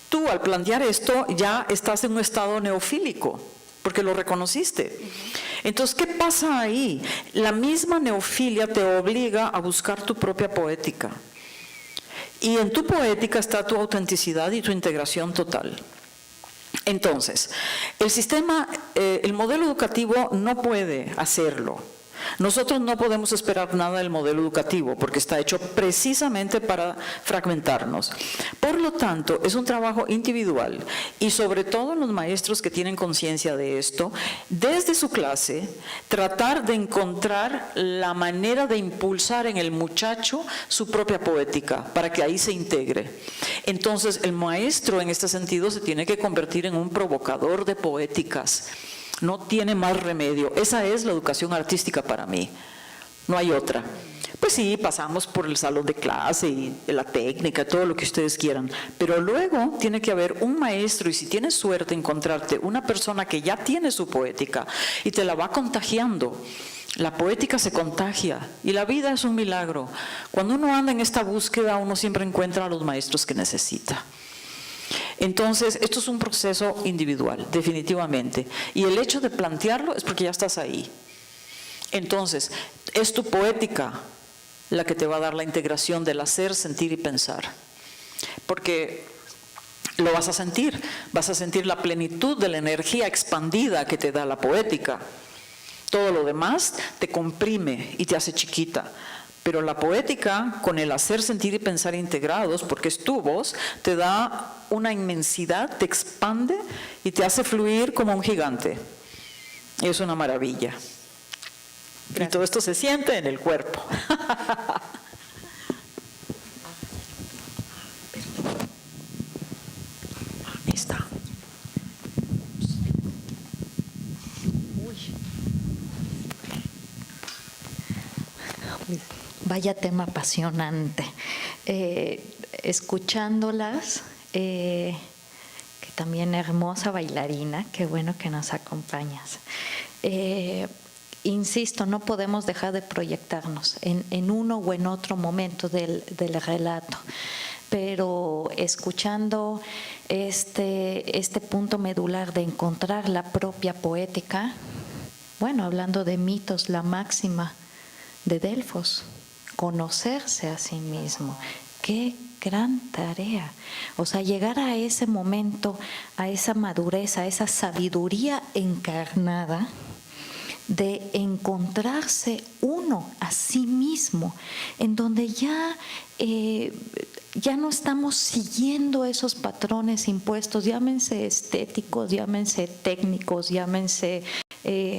tú al plantear esto ya estás en un estado neofílico, porque lo reconociste. Entonces, ¿qué pasa ahí? La misma neofilia te obliga a buscar tu propia poética. Y en tu poética está tu autenticidad y tu integración total. Entonces, el modelo educativo no puede hacerlo, Nosotros no podemos esperar nada del modelo educativo porque está hecho precisamente para fragmentarnos. Por lo tanto, es un trabajo individual y sobre todo los maestros que tienen conciencia de esto, desde su clase, tratar de encontrar la manera de impulsar en el muchacho su propia poética para que ahí se integre. Entonces, el maestro en este sentido se tiene que convertir en un provocador de poéticas. No tiene más remedio. Esa es la educación artística para mí. No hay otra. Pues sí, pasamos por el salón de clase y la técnica, todo lo que ustedes quieran. Pero luego tiene que haber un maestro y si tienes suerte encontrarte una persona que ya tiene su poética y te la va contagiando. La poética se contagia y la vida es un milagro. Cuando uno anda en esta búsqueda, uno siempre encuentra a los maestros que necesita. Entonces, esto es un proceso individual, definitivamente. Y el hecho de plantearlo es porque ya estás ahí. Entonces, es tu poética la que te va a dar la integración del hacer, sentir y pensar. Porque lo vas a sentir la plenitud de la energía expandida que te da la poética. Todo lo demás te comprime y te hace chiquita. Pero la poética, con el hacer, sentir y pensar integrados, porque es tu voz, te da una inmensidad, te expande y te hace fluir como un gigante. Es una maravilla. Gracias. Y todo esto se siente en el cuerpo. Ahí está. Vaya tema apasionante. Escuchándolas, que también hermosa bailarina, qué bueno que nos acompañas. Insisto, no podemos dejar de proyectarnos en uno o en otro momento del relato, pero escuchando este punto medular de encontrar la propia poética, bueno, hablando de mitos, la máxima de Delfos, conocerse a sí mismo. ¡Qué gran tarea! O sea, llegar a ese momento, a esa madurez, a esa sabiduría encarnada de encontrarse uno a sí mismo, en donde ya no estamos siguiendo esos patrones impuestos, llámense estéticos, llámense técnicos, llámense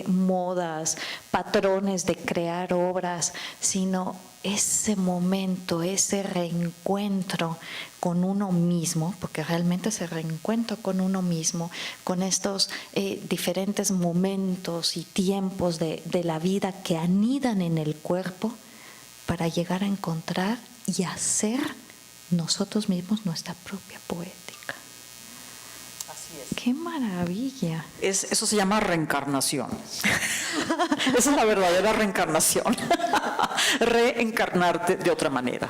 modas, patrones de crear obras, sino ese momento, ese reencuentro con uno mismo, porque realmente ese reencuentro con uno mismo, con estos diferentes momentos y tiempos de la vida que anidan en el cuerpo para llegar a encontrar y hacer nosotros mismos nuestra propia poética. Así es. ¡Qué maravilla! Eso se llama reencarnación. Esa es la verdadera reencarnación. Reencarnarte de otra manera.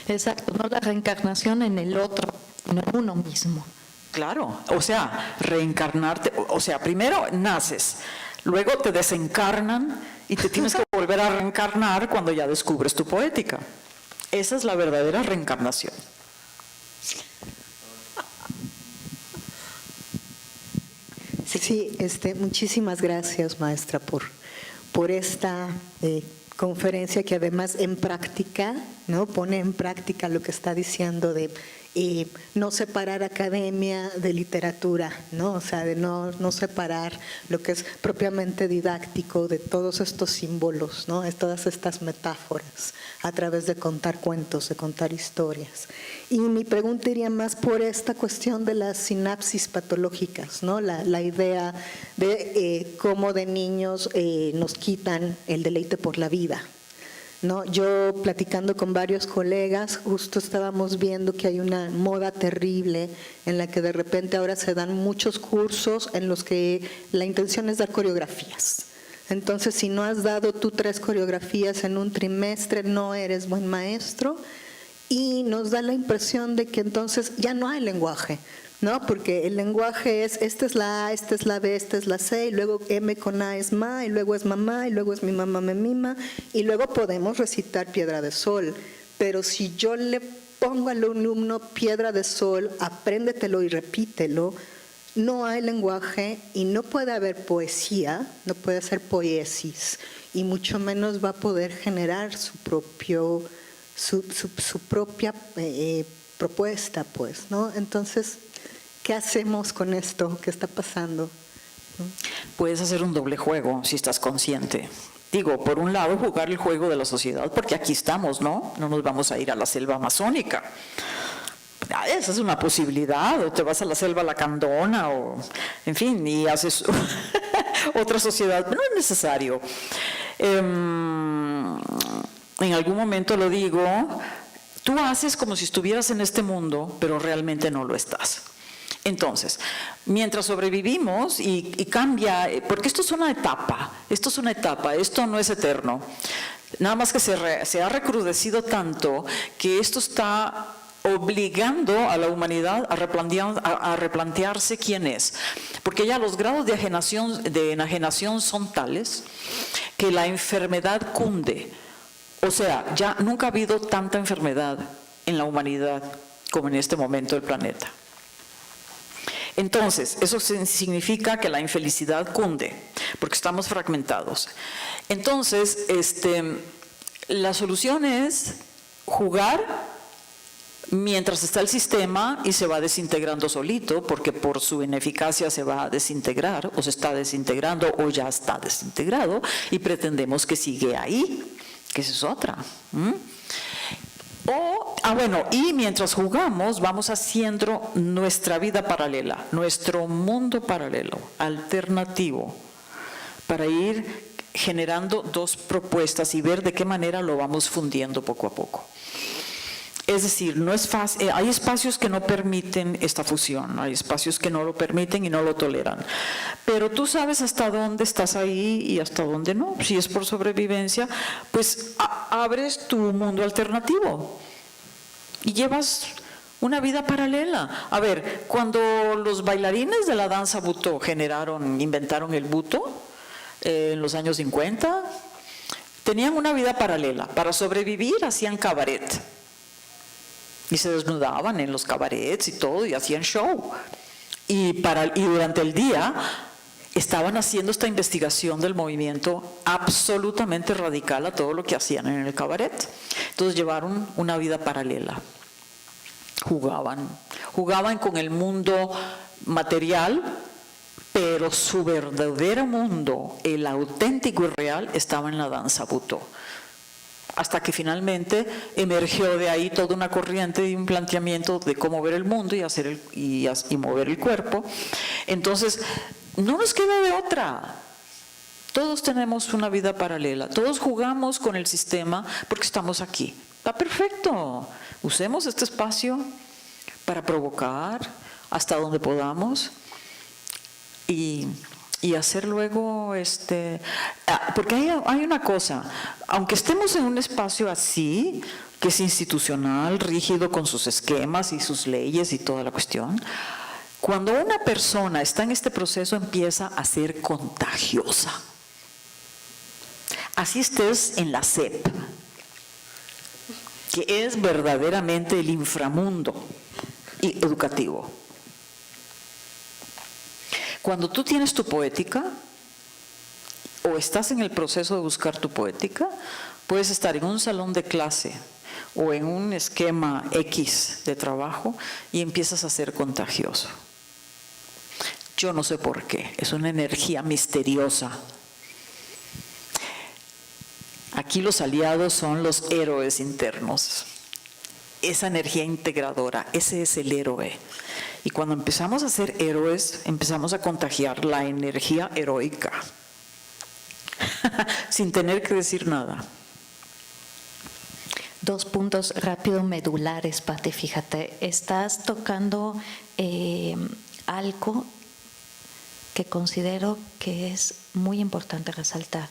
Exacto, no la reencarnación en el otro, sino en uno mismo. Claro, o sea, reencarnarte, o sea, primero naces, luego te desencarnan y te tienes que volver a reencarnar cuando ya descubres tu poética. Esa es la verdadera reencarnación. Sí, muchísimas gracias, maestra, por esta conferencia que además en práctica, ¿no? Pone en práctica lo que está diciendo de no separar academia de literatura, ¿no? O sea, de no separar lo que es propiamente didáctico de todos estos símbolos, ¿no? Es todas estas metáforas a través de contar cuentos, de contar historias. Y mi pregunta iría más por esta cuestión de las sinapsis patológicas, ¿no? La idea de cómo de niños nos quitan el deleite por la vida, ¿no? Yo platicando con varios colegas, justo estábamos viendo que hay una moda terrible en la que de repente ahora se dan muchos cursos en los que la intención es dar coreografías. Entonces, si no has dado tú 3 coreografías en un trimestre, no eres buen maestro, y nos da la impresión de que entonces ya no hay lenguaje, ¿no? Porque el lenguaje es, esta es la A, esta es la B, esta es la C, y luego M con A es ma, y luego es mamá, y luego es mi mamá me mima, y luego podemos recitar Piedra de Sol. Pero si yo le pongo al alumno Piedra de Sol, apréndetelo y repítelo, no hay lenguaje y no puede haber poesía, no puede ser poiesis. y mucho menos va a poder generar su propia propuesta, pues, ¿no? Entonces, ¿qué hacemos con esto? ¿Qué está pasando? Puedes hacer un doble juego si estás consciente. Digo, por un lado, jugar el juego de la sociedad, porque aquí estamos, ¿no? No nos vamos a ir a la selva amazónica. Esa es una posibilidad, o te vas a la selva lacandona, o en fin, y haces otra sociedad. No es necesario. En algún momento lo digo, tú haces como si estuvieras en este mundo, pero realmente no lo estás. Entonces, mientras sobrevivimos y cambia, porque esto es una etapa, esto no es eterno. Nada más que se ha recrudecido tanto que esto está obligando a la humanidad a replantearse quién es. Porque ya los grados de enajenación son tales que la enfermedad cunde. O sea, ya nunca ha habido tanta enfermedad en la humanidad como en este momento del planeta. Entonces, eso significa que la infelicidad cunde, porque estamos fragmentados. Entonces, la solución es jugar mientras está el sistema y se va desintegrando solito, porque por su ineficacia se va a desintegrar, o se está desintegrando, o ya está desintegrado, y pretendemos que sigue ahí, que esa es otra. Y mientras jugamos, vamos haciendo nuestra vida paralela, nuestro mundo paralelo, alternativo, para ir generando dos propuestas y ver de qué manera lo vamos fundiendo poco a poco. Es decir, no es fácil, hay espacios que no permiten esta fusión, hay espacios que no lo permiten y no lo toleran. Pero tú sabes hasta dónde estás ahí y hasta dónde no. Si es por sobrevivencia, pues abres tu mundo alternativo y llevas una vida paralela. A ver, cuando los bailarines de la danza Butó inventaron el Buto en los años 50, tenían una vida paralela. Para sobrevivir hacían cabaret. Y se desnudaban en los cabarets y todo, y hacían show. Y durante el día estaban haciendo esta investigación del movimiento absolutamente radical a todo lo que hacían en el cabaret. Entonces llevaron una vida paralela. Jugaban con el mundo material, pero su verdadero mundo, el auténtico y real, estaba en la danza Butó. Hasta que finalmente emergió de ahí toda una corriente y un planteamiento de cómo ver el mundo y mover el cuerpo. Entonces, no nos queda de otra. Todos tenemos una vida paralela, todos jugamos con el sistema porque estamos aquí. Está perfecto. Usemos este espacio para provocar hasta donde podamos y hacer luego, porque hay una cosa, aunque estemos en un espacio así, que es institucional, rígido con sus esquemas y sus leyes y toda la cuestión, cuando una persona está en este proceso empieza a ser contagiosa. Así estés en la SEP, que es verdaderamente el inframundo educativo. Cuando tú tienes tu poética, o estás en el proceso de buscar tu poética, puedes estar en un salón de clase o en un esquema X de trabajo y empiezas a ser contagioso. Yo no sé por qué, es una energía misteriosa. Aquí los aliados son los héroes internos. Esa energía integradora, ese es el héroe. Y cuando empezamos a ser héroes, empezamos a contagiar la energía heroica, sin tener que decir nada. 2 puntos rápido medulares, Pati, fíjate. Estás tocando algo que considero que es muy importante resaltar,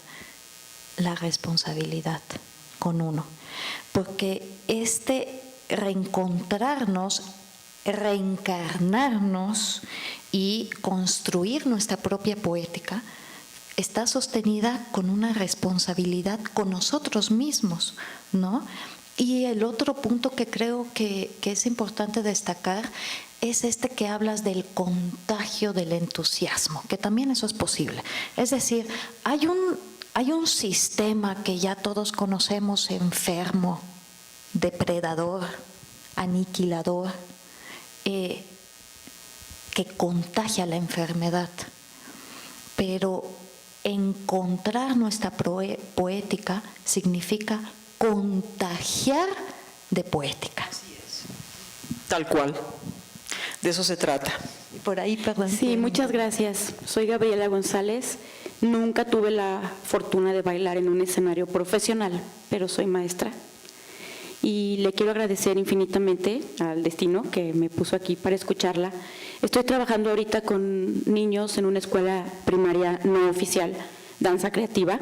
la responsabilidad con uno. Porque reencontrarnos, reencarnarnos y construir nuestra propia poética está sostenida con una responsabilidad con nosotros mismos, ¿no? Y el otro punto que creo que es importante destacar es que hablas del contagio del entusiasmo, que también eso es posible. Es decir, hay hay un sistema que ya todos conocemos, enfermo, depredador, aniquilador, que contagia la enfermedad. Pero encontrar nuestra poética significa contagiar de poética. Tal cual. De eso se trata. Y por ahí, perdón. Sí, muchas gracias. Soy Gabriela González. Nunca tuve la fortuna de bailar en un escenario profesional, pero soy maestra. Y le quiero agradecer infinitamente al destino que me puso aquí para escucharla. Estoy trabajando ahorita con niños en una escuela primaria no oficial, danza creativa.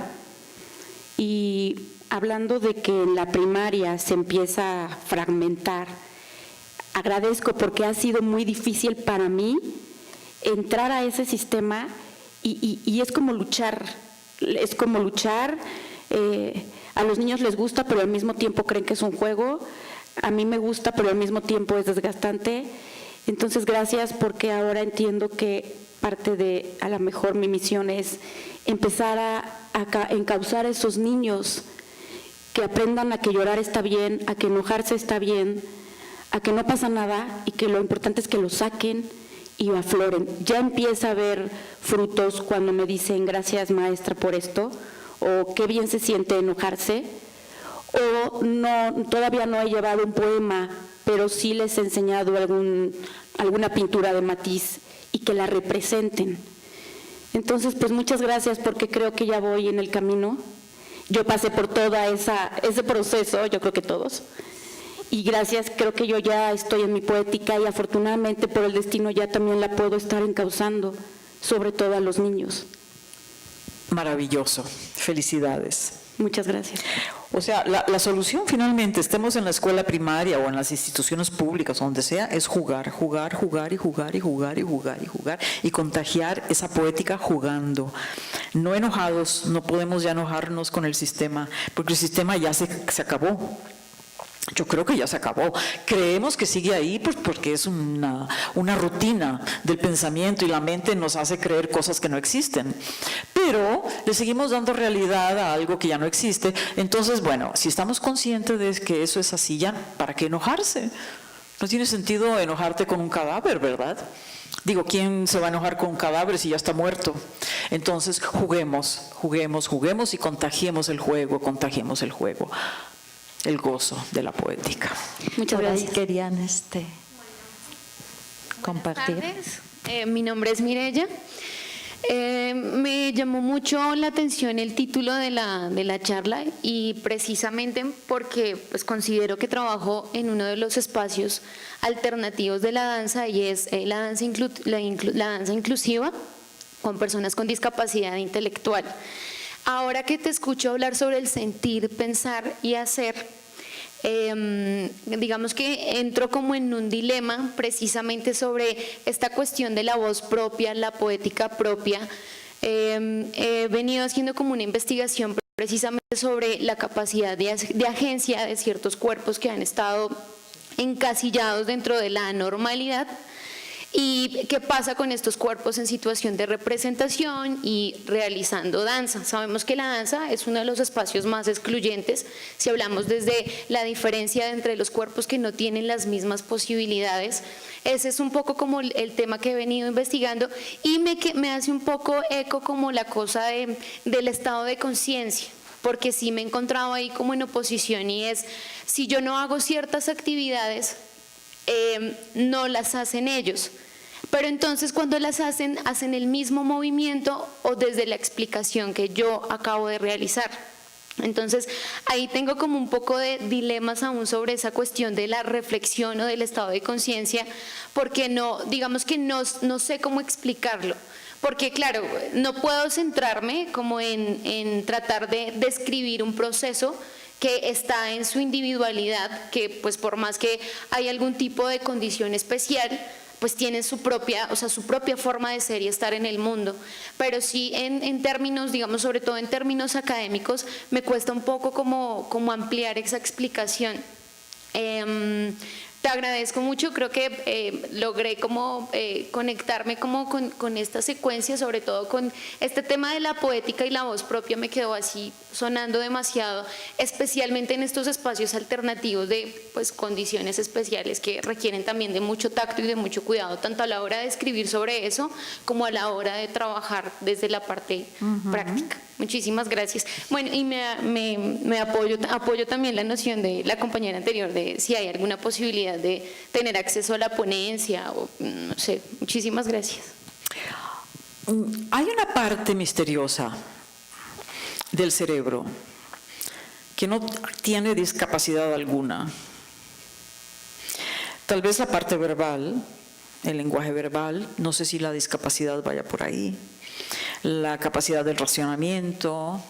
Y hablando de que en la primaria se empieza a fragmentar, agradezco porque ha sido muy difícil para mí entrar a ese sistema y es como luchar, a los niños les gusta pero al mismo tiempo creen que es un juego, a mí me gusta pero al mismo tiempo es desgastante. Entonces gracias porque ahora entiendo que parte de, a lo mejor mi misión es empezar a encauzar a esos niños, que aprendan a que llorar está bien, a que enojarse está bien, a que no pasa nada y que lo importante es que lo saquen y afloren. Ya empieza a haber frutos cuando me dicen gracias maestra por esto, o qué bien se siente enojarse, o no, todavía no he llevado un poema, pero sí les he enseñado alguna pintura de Matisse y que la representen. Entonces, pues muchas gracias porque creo que ya voy en el camino. Yo pasé por todo ese proceso, yo creo que todos. Y gracias, creo que yo ya estoy en mi poética y afortunadamente por el destino ya también la puedo estar encauzando, sobre todo a los niños. Maravilloso. Felicidades. Muchas gracias. O sea, la solución finalmente, estemos en la escuela primaria o en las instituciones públicas, donde sea, es jugar, jugar, jugar y jugar y jugar y jugar y jugar y contagiar esa poética jugando. No enojados, no podemos ya enojarnos con el sistema, porque el sistema ya se acabó. Yo creo que ya se acabó. Creemos que sigue ahí pues porque es una rutina del pensamiento y la mente nos hace creer cosas que no existen. Pero le seguimos dando realidad a algo que ya no existe. Entonces, bueno, si estamos conscientes de que eso es así, ya, ¿para qué enojarse? No tiene sentido enojarte con un cadáver, ¿verdad? Digo, ¿quién se va a enojar con un cadáver si ya está muerto? Entonces, juguemos y contagiemos el juego, el gozo de la poética. Muchas Por ahí gracias. querían compartir. Buenas tardes. Mi nombre es Mireya. Me llamó mucho la atención el título de la charla y precisamente porque pues, considero que trabajo en uno de los espacios alternativos de la danza y es la danza inclusiva con personas con discapacidad intelectual. Ahora que te escucho hablar sobre el sentir, pensar y hacer, digamos que entro como en un dilema precisamente sobre esta cuestión de la voz propia, la poética propia. He venido haciendo como una investigación precisamente sobre la capacidad de agencia de ciertos cuerpos que han estado encasillados dentro de la normalidad. ¿Y qué pasa con estos cuerpos en situación de representación y realizando danza? Sabemos que la danza es uno de los espacios más excluyentes si hablamos desde la diferencia entre los cuerpos que no tienen las mismas posibilidades. Ese es un poco como el tema que he venido investigando y me hace un poco eco como la cosa del estado de conciencia, porque sí me he encontrado ahí como en oposición y es, si yo no hago ciertas actividades, no las hacen ellos, pero entonces cuando las hacen el mismo movimiento o desde la explicación que yo acabo de realizar. Entonces ahí tengo como un poco de dilemas aún sobre esa cuestión de la reflexión o del estado de conciencia, porque no, digamos que no sé cómo explicarlo. Porque claro, no puedo centrarme como en tratar de describir un proceso que está en su individualidad, que pues por más que hay algún tipo de condición especial, pues tienen su propia forma de ser y estar en el mundo. Pero sí en términos, digamos, sobre todo en términos académicos, me cuesta un poco como ampliar esa explicación. Te agradezco mucho, creo que logré como conectarme como con esta secuencia, sobre todo con este tema de la poética y la voz propia, me quedó así sonando demasiado, especialmente en estos espacios alternativos de pues, condiciones especiales que requieren también de mucho tacto y de mucho cuidado, tanto a la hora de escribir sobre eso como a la hora de trabajar desde la parte práctica. Muchísimas gracias. Bueno, y me apoyo también la noción de la compañera anterior de si hay alguna posibilidad de tener acceso a la ponencia o no sé. Muchísimas gracias. Hay una parte misteriosa del cerebro que no tiene discapacidad alguna. Tal vez la parte verbal, el lenguaje verbal, no sé si la discapacidad vaya por ahí. La capacidad del racionamiento,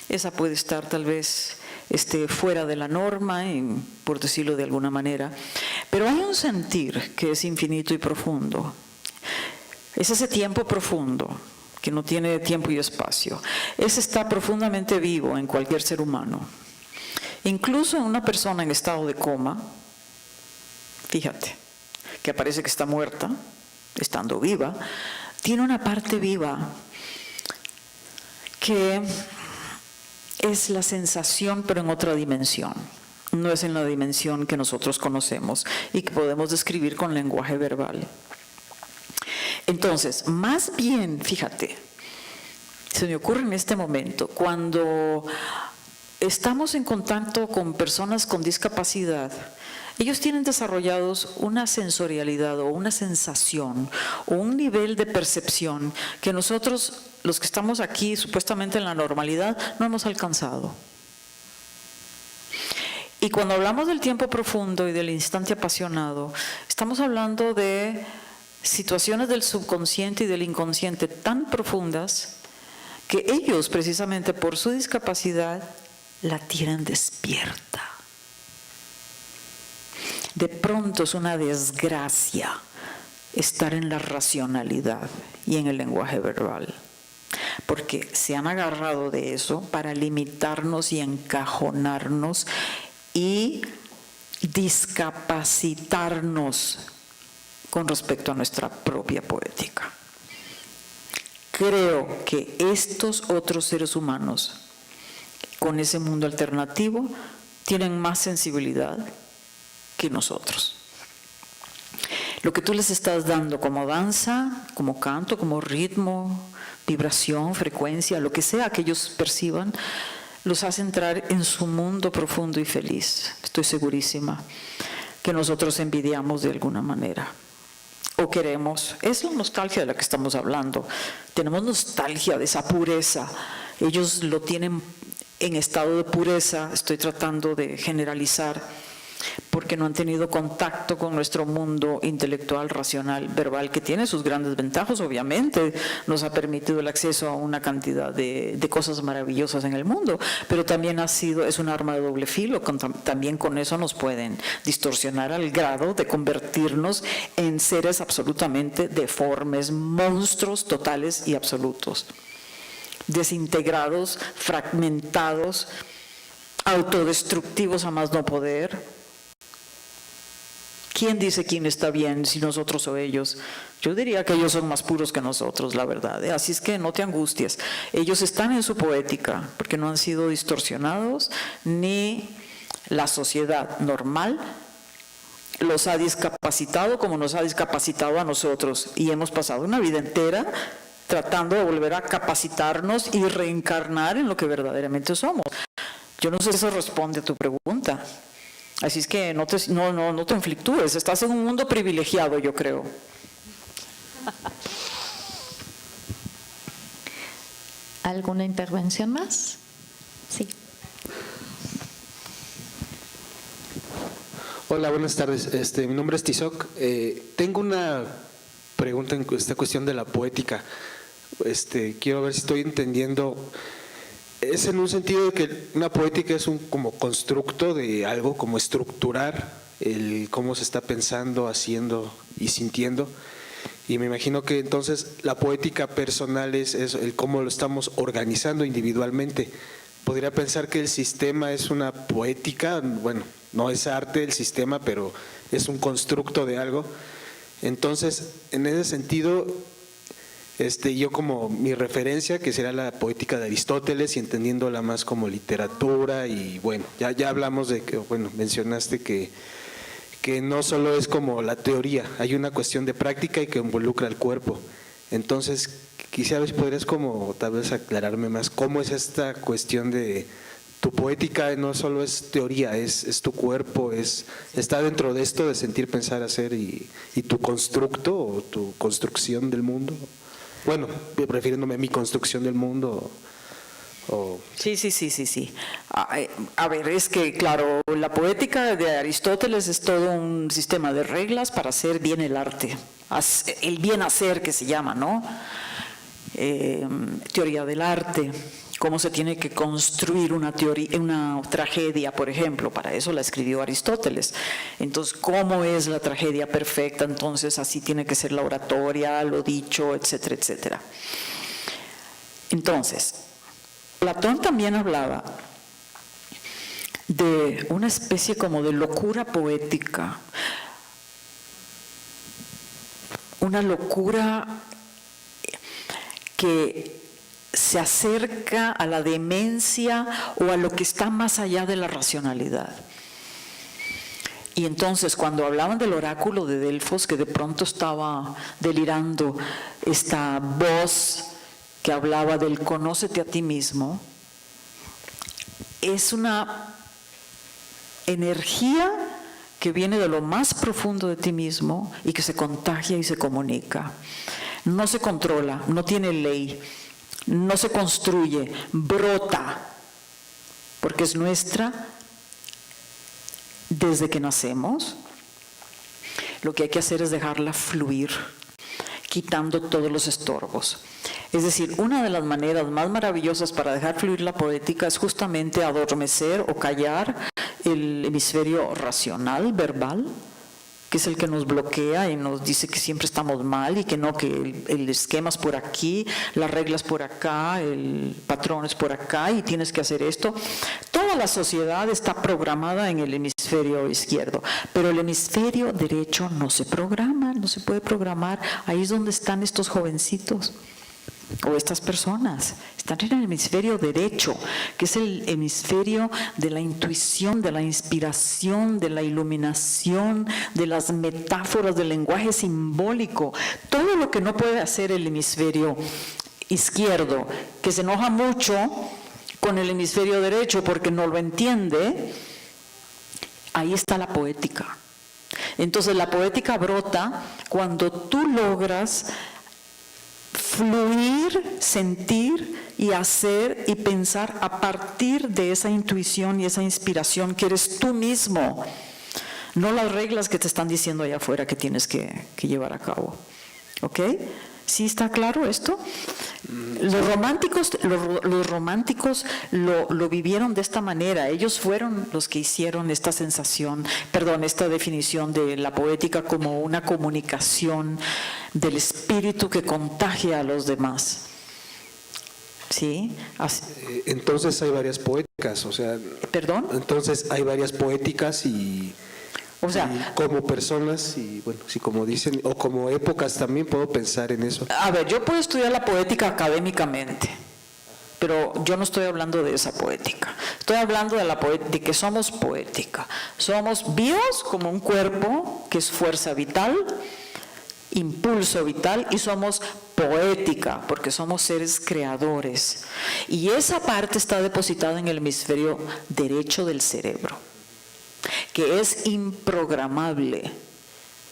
esa puede estar tal vez fuera de la norma, por decirlo de alguna manera. Pero hay un sentir que es infinito y profundo. Es ese tiempo profundo, que no tiene tiempo y espacio. Ese está profundamente vivo en cualquier ser humano. Incluso en una persona en estado de coma, fíjate, que parece que está muerta, estando viva, tiene una parte viva que es la sensación, pero en otra dimensión. No es en la dimensión que nosotros conocemos y que podemos describir con lenguaje verbal. Entonces, más bien, fíjate, se me ocurre en este momento, cuando estamos en contacto con personas con discapacidad, ellos tienen desarrollados una sensorialidad o una sensación o un nivel de percepción que nosotros, los que estamos aquí supuestamente en la normalidad, no hemos alcanzado. Y cuando hablamos del tiempo profundo y del instante apasionado, estamos hablando de situaciones del subconsciente y del inconsciente tan profundas que ellos, precisamente por su discapacidad, la tienen despierta. De pronto es una desgracia estar en la racionalidad y en el lenguaje verbal, porque se han agarrado de eso para limitarnos y encajonarnos y discapacitarnos con respecto a nuestra propia poética. Creo que estos otros seres humanos, con ese mundo alternativo, tienen más sensibilidad que nosotros. Lo que tú les estás dando como danza, como canto, como ritmo, vibración, frecuencia, lo que sea que ellos perciban, los hace entrar en su mundo profundo y feliz. Estoy segurísima que nosotros envidiamos de alguna manera. O queremos, es la nostalgia de la que estamos hablando. Tenemos nostalgia de esa pureza. Ellos lo tienen en estado de pureza, estoy tratando de generalizar, porque no han tenido contacto con nuestro mundo intelectual, racional, verbal, que tiene sus grandes ventajas, obviamente. Nos ha permitido el acceso a una cantidad de cosas maravillosas en el mundo, pero también es un arma de doble filo. También con eso nos pueden distorsionar al grado de convertirnos en seres absolutamente deformes, monstruos totales y absolutos, desintegrados, fragmentados, autodestructivos a más no poder. ¿Quién dice quién está bien, si nosotros o ellos? Yo diría que ellos son más puros que nosotros, la verdad. Así es que no te angusties. Ellos están en su poética, porque no han sido distorsionados, ni la sociedad normal los ha discapacitado como nos ha discapacitado a nosotros. Y hemos pasado una vida entera tratando de volver a capacitarnos y reencarnar en lo que verdaderamente somos. Yo no sé si eso responde a tu pregunta. Así es que no te inflictúes, estás en un mundo privilegiado, yo creo. ¿Alguna intervención más? Sí. Hola, buenas tardes. Mi nombre es Tizoc. Tengo una pregunta en esta cuestión de la poética. Quiero ver si estoy entendiendo. Es en un sentido de que una poética es un como constructo de algo, como estructurar el cómo se está pensando, haciendo y sintiendo. Y me imagino que entonces la poética personal es el cómo lo estamos organizando individualmente. Podría pensar que el sistema es una poética, bueno, no es arte el sistema, pero es un constructo de algo. Entonces, en ese sentido, yo como mi referencia, que será la poética de Aristóteles, y entendiéndola más como literatura, y bueno, ya hablamos de que, bueno, mencionaste que no solo es como la teoría, hay una cuestión de práctica y que involucra al cuerpo. Entonces, quisiera ver si podrías como tal vez aclararme más cómo es esta cuestión de tu poética. No solo es teoría, es tu cuerpo, está dentro de esto de sentir, pensar, hacer, y tu constructo o tu construcción del mundo. Bueno, refiriéndome a mi construcción del mundo. Sí. A ver, es que, claro, la poética de Aristóteles es todo un sistema de reglas para hacer bien el arte, el bien hacer que se llama, ¿no? Teoría del arte, cómo se tiene que construir una tragedia, por ejemplo, para eso la escribió Aristóteles. Entonces, ¿cómo es la tragedia perfecta? Entonces, así tiene que ser la oratoria, lo dicho, etcétera, etcétera. Entonces, Platón también hablaba de una especie como de locura poética, una locura que se acerca a la demencia o a lo que está más allá de la racionalidad. Y entonces, cuando hablaban del oráculo de Delfos, que de pronto estaba delirando esta voz que hablaba del conócete a ti mismo, es una energía que viene de lo más profundo de ti mismo y que se contagia y se comunica. No se controla, no tiene ley, no se construye, brota, porque es nuestra desde que nacemos. Lo que hay que hacer es dejarla fluir, quitando todos los estorbos. Es decir, una de las maneras más maravillosas para dejar fluir la poética es justamente adormecer o callar el hemisferio racional, verbal, que es el que nos bloquea y nos dice que siempre estamos mal y que no, que el esquema es por aquí, las reglas por acá, el patrón es por acá y tienes que hacer esto. Toda la sociedad está programada en el hemisferio izquierdo, pero el hemisferio derecho no se programa, no se puede programar. Ahí es donde están estos jovencitos o estas personas. Están en el hemisferio derecho, que es el hemisferio de la intuición, de la inspiración, de la iluminación, de las metáforas, del lenguaje simbólico. Todo lo que no puede hacer el hemisferio izquierdo, que se enoja mucho con el hemisferio derecho porque no lo entiende. Ahí está la poética. Entonces la poética brota cuando tú logras fluir, sentir y hacer y pensar a partir de esa intuición y esa inspiración que eres tú mismo, no las reglas que te están diciendo allá afuera que tienes que llevar a cabo. ¿Ok? ¿Sí está claro esto? Los románticos lo vivieron de esta manera. Ellos fueron los que hicieron esta esta definición de la poética como una comunicación del espíritu que contagia a los demás. ¿Sí? Entonces hay varias poéticas, o sea… ¿Perdón? Entonces hay varias poéticas y como personas y bueno, sí, como dicen, o como épocas también puedo pensar en eso. A ver, yo puedo estudiar la poética académicamente, pero yo no estoy hablando de esa poética. Estoy hablando de que somos poética. Somos vivos como un cuerpo que es fuerza vital, impulso vital, y somos poética porque somos seres creadores. Y esa parte está depositada en el hemisferio derecho del cerebro, que es improgramable,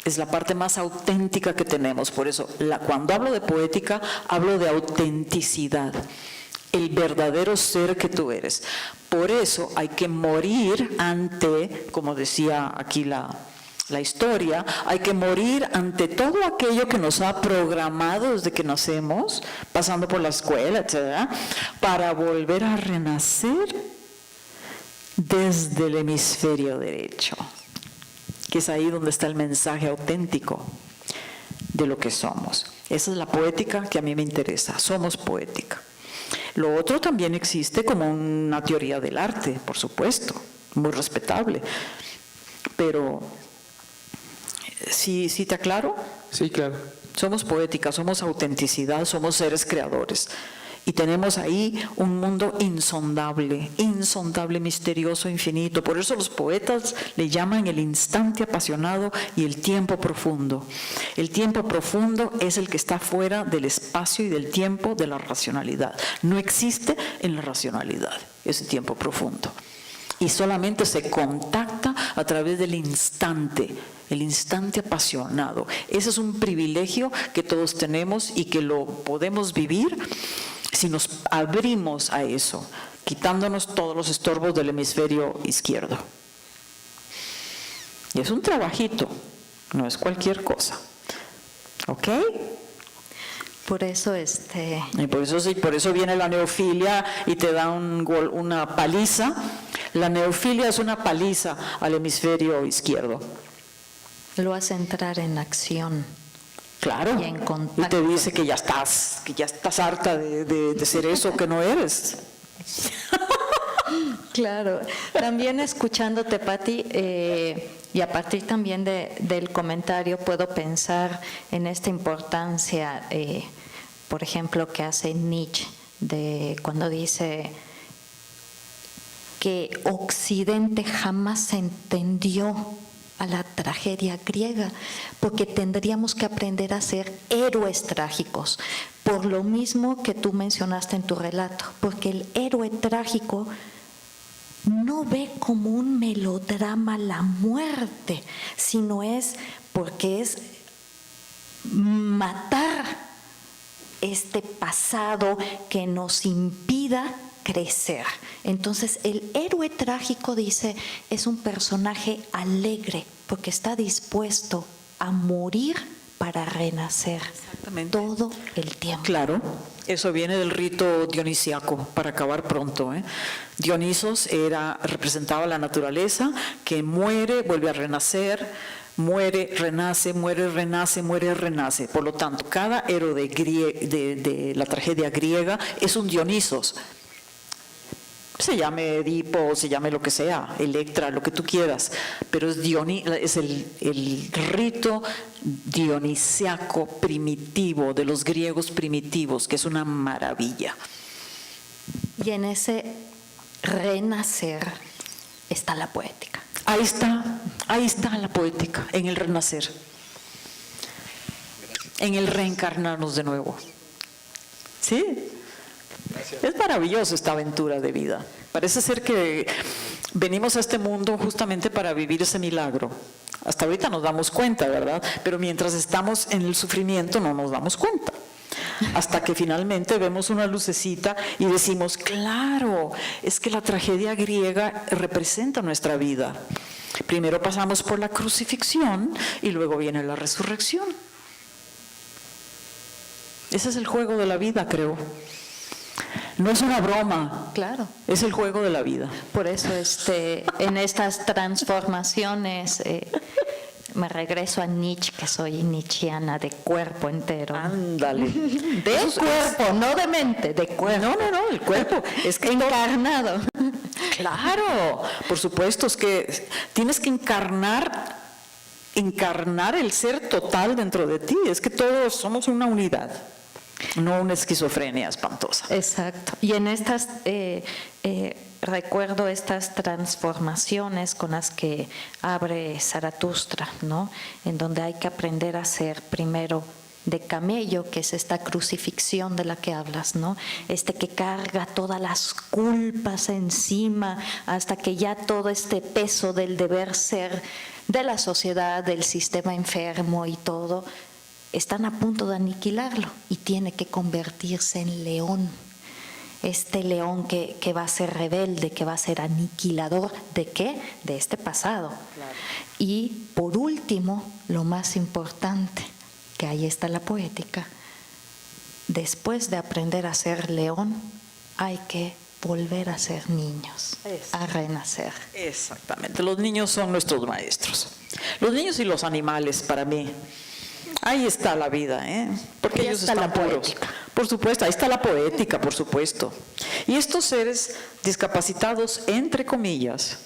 es la parte más auténtica que tenemos. Por eso, cuando hablo de poética, hablo de autenticidad, el verdadero ser que tú eres. Por eso hay que morir ante, como decía aquí la historia, hay que morir ante todo aquello que nos ha programado desde que nacemos, pasando por la escuela, etcétera, para volver a renacer desde el hemisferio derecho, que es ahí donde está el mensaje auténtico de lo que somos. Esa es la poética que a mí me interesa, somos poética. Lo otro también existe como una teoría del arte, por supuesto, muy respetable, pero ¿Sí te aclaro? Sí, claro. Somos poéticas, somos autenticidad, somos seres creadores. Y tenemos ahí un mundo insondable, insondable, misterioso, infinito. Por eso los poetas le llaman el instante apasionado y el tiempo profundo. El tiempo profundo es el que está fuera del espacio y del tiempo de la racionalidad. No existe en la racionalidad ese tiempo profundo. Y solamente se contacta a través del instante, el instante apasionado. Ese es un privilegio que todos tenemos y que lo podemos vivir si nos abrimos a eso, quitándonos todos los estorbos del hemisferio izquierdo. Y es un trabajito, no es cualquier cosa. ¿Ok? Por eso Y por eso viene la neofilia y te da una paliza. La neofilia es una paliza al hemisferio izquierdo. lo hace entrar en acción. Claro, Y en y contacto. te dice que ya estás harta de ser eso que no eres. Claro, también escuchándote, Pati, y a partir también del comentario puedo pensar en esta importancia, por ejemplo, que hace Nietzsche, de cuando dice que Occidente jamás entendió a la tragedia griega, porque tendríamos que aprender a ser héroes trágicos, por lo mismo que tú mencionaste en tu relato, porque el héroe trágico no ve como un melodrama la muerte, sino es porque es matar este pasado que nos impida crecer. Entonces el héroe trágico, dice, es un personaje alegre porque está dispuesto a morir para renacer. Exactamente. Todo el tiempo. Claro, eso viene del rito dionisiaco, para acabar pronto. Dionisos representaba la naturaleza que muere, vuelve a renacer, muere, renace, muere, renace, muere, renace. Por lo tanto, cada héroe de la tragedia griega es un Dionisos. Se llame Edipo, se llame lo que sea, Electra, lo que tú quieras, pero es el rito dionisiaco primitivo de los griegos primitivos, que es una maravilla. Y en ese renacer está la poética. Ahí está la poética, en el renacer, en el reencarnarnos de nuevo. ¿Sí? Es maravilloso esta aventura de vida. Parece ser que venimos a este mundo justamente para vivir ese milagro. Hasta ahorita nos damos cuenta, ¿verdad? Pero mientras estamos en el sufrimiento no nos damos cuenta. Hasta que finalmente vemos una lucecita y decimos, claro, es que la tragedia griega representa nuestra vida. Primero pasamos por la crucifixión y luego viene la resurrección. Ese es el juego de la vida, creo. No es una broma, Claro. es el juego de la vida. Por eso en estas transformaciones me regreso a Nietzsche, que soy nietzscheana de cuerpo entero. Ándale. De cuerpo, no de mente, de cuerpo. No, el cuerpo. Es que Encarnado. claro, por supuesto, es que tienes que encarnar el ser total dentro de ti. Es que todos somos una unidad, no una esquizofrenia espantosa. Exacto. Y en estas, recuerdo estas transformaciones con las que abre Zaratustra, ¿no? En donde hay que aprender a ser primero de camello, que es esta crucifixión de la que hablas, ¿no? Que carga todas las culpas encima hasta que ya todo este peso del deber ser de la sociedad, del sistema enfermo y todo, están a punto de aniquilarlo y tiene que convertirse en león. Este león que va a ser rebelde, que va a ser aniquilador. ¿De qué? De este pasado. Claro. Y por último, lo más importante, que ahí está la poética, después de aprender a ser león, hay que volver a ser niños, a renacer. Exactamente, los niños son nuestros maestros. Los niños y los animales, para mí. Ahí está la vida, porque Ahí ellos está están la puros. poética. Por supuesto, ahí está la poética, por supuesto. Y estos seres discapacitados, entre comillas,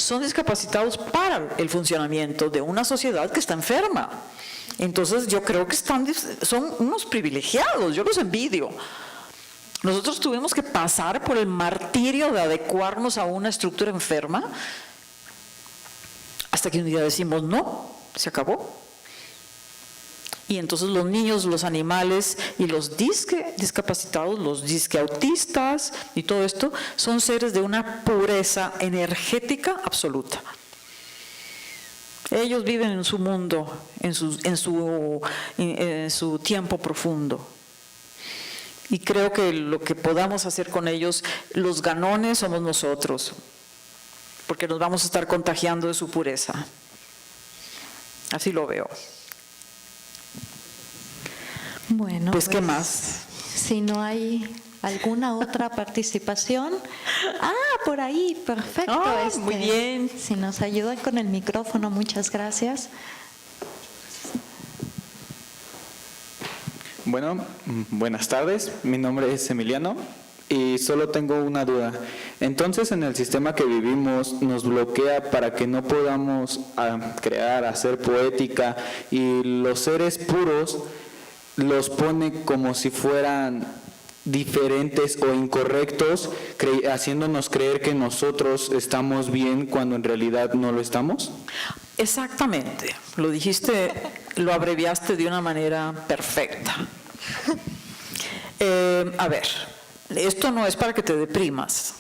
son discapacitados para el funcionamiento de una sociedad que está enferma. Entonces yo creo que son unos privilegiados, yo los envidio. Nosotros tuvimos que pasar por el martirio de adecuarnos a una estructura enferma hasta que un día decimos, no, se acabó. Y entonces los niños, los animales y los discapacitados, los autistas y todo esto, son seres de una pureza energética absoluta. Ellos viven en su mundo, en su tiempo profundo. Y creo que lo que podamos hacer con ellos, los ganones somos nosotros, porque nos vamos a estar contagiando de su pureza. Así lo veo. Bueno, Pues, ¿qué más? Si no hay alguna otra participación. Por ahí, perfecto. Muy bien. Si nos ayudan con el micrófono, muchas gracias. Bueno, buenas tardes. Mi nombre es Emiliano y solo tengo una duda. Entonces, en el sistema que vivimos nos bloquea para que no podamos crear, hacer poética, y los seres puros los pone como si fueran diferentes o incorrectos, haciéndonos creer que nosotros estamos bien cuando en realidad no lo estamos. Exactamente, lo dijiste, lo abreviaste de una manera perfecta. A ver, esto no es para que te deprimas,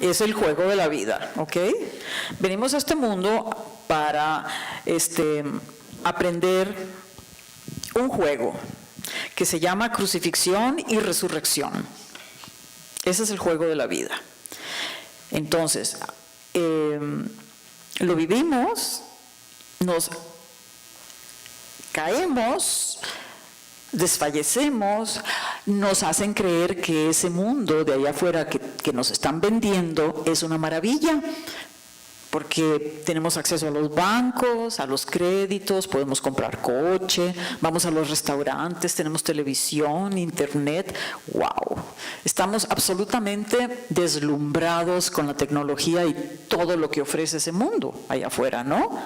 es el juego de la vida, ¿ok? Venimos a este mundo para aprender un juego que se llama crucifixión y resurrección. Ese es el juego de la vida. Entonces, lo vivimos, nos caemos, desfallecemos, nos hacen creer que ese mundo de allá afuera que nos están vendiendo es una maravilla, porque tenemos acceso a los bancos, a los créditos, podemos comprar coche, vamos a los restaurantes, tenemos televisión, internet. ¡Wow! Estamos absolutamente deslumbrados con la tecnología y todo lo que ofrece ese mundo allá afuera, ¿no?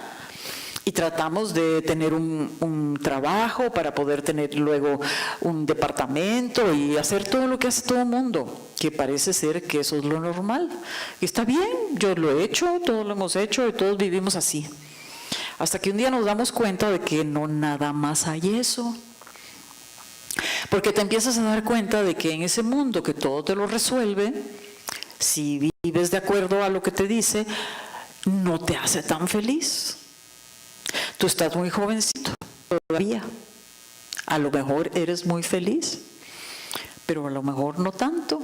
Y tratamos de tener un trabajo para poder tener luego un departamento y hacer todo lo que hace todo el mundo, que parece ser que eso es lo normal. Y está bien, yo lo he hecho, todos lo hemos hecho y todos vivimos así. Hasta que un día nos damos cuenta de que no nada más hay eso. Porque te empiezas a dar cuenta de que en ese mundo que todo te lo resuelve, si vives de acuerdo a lo que te dice, no te hace tan feliz. Tú estás muy jovencito todavía, a lo mejor eres muy feliz, pero a lo mejor no tanto.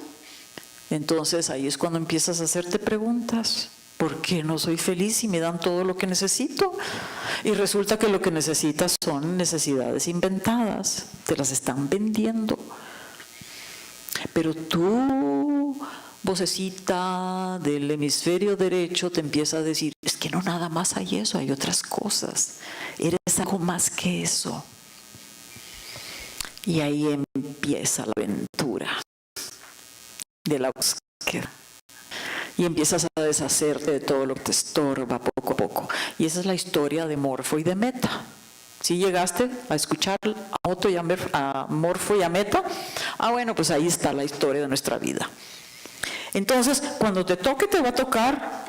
Entonces ahí es cuando empiezas a hacerte preguntas, ¿por qué no soy feliz si me dan todo lo que necesito? Y resulta que lo que necesitas son necesidades inventadas, te las están vendiendo. Pero tú, vocecita del hemisferio derecho, te empieza a decir, es que no nada más hay eso, hay otras cosas, eres algo más que eso. Y ahí empieza la aventura de la búsqueda. Y empiezas a deshacerte de todo lo que te estorba poco a poco. Y esa es la historia de Morfo y de Meta. ¿Sí llegaste a escuchar a Morfo y a Meta? Bueno, pues ahí está la historia de nuestra vida. Entonces, cuando te toque, te va a tocar.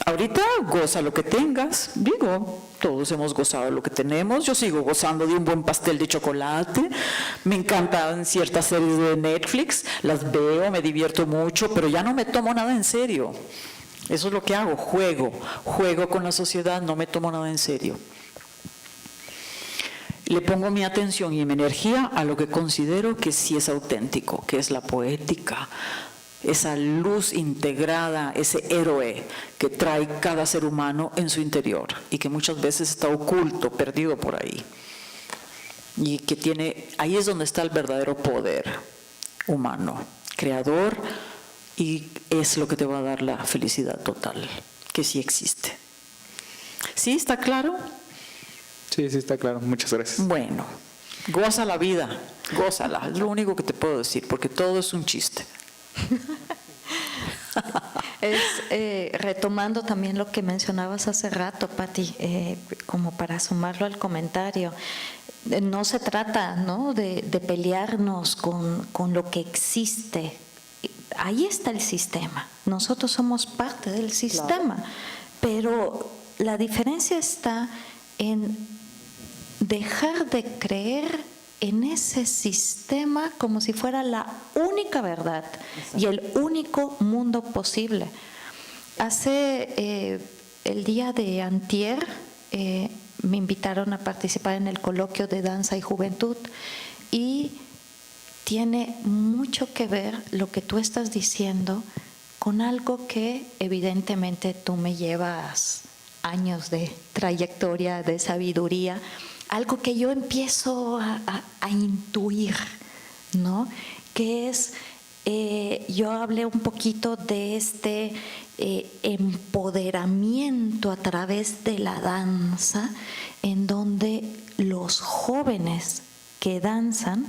Ahorita goza lo que tengas. Digo, todos hemos gozado lo que tenemos. Yo sigo gozando de un buen pastel de chocolate. Me encantan ciertas series de Netflix. Las veo, me divierto mucho, pero ya no me tomo nada en serio. Eso es lo que hago, juego con la sociedad, no me tomo nada en serio. Le pongo mi atención y mi energía a lo que considero que sí es auténtico, que es la poética, esa luz integrada, ese héroe que trae cada ser humano en su interior y que muchas veces está oculto, perdido por ahí. Y que ahí es donde está el verdadero poder humano, creador, y es lo que te va a dar la felicidad total, que sí existe. ¿Sí? ¿Está claro? Sí, está claro. Muchas gracias. Bueno, goza la vida, gózala. Es lo único que te puedo decir, porque todo es un chiste. Retomando también lo que mencionabas hace rato, Patti, como para sumarlo al comentario, no se trata, ¿no?, de pelearnos con lo que existe. Ahí está el sistema, nosotros somos parte del sistema, pero la diferencia está en dejar de creer en ese sistema como si fuera la única verdad y el único mundo posible. El día de antier me invitaron a participar en el coloquio de danza y juventud y tiene mucho que ver lo que tú estás diciendo con algo que evidentemente tú me llevas años de trayectoria, de sabiduría, algo que yo empiezo a intuir, ¿no? Que es, yo hablé un poquito de este empoderamiento a través de la danza, en donde los jóvenes que danzan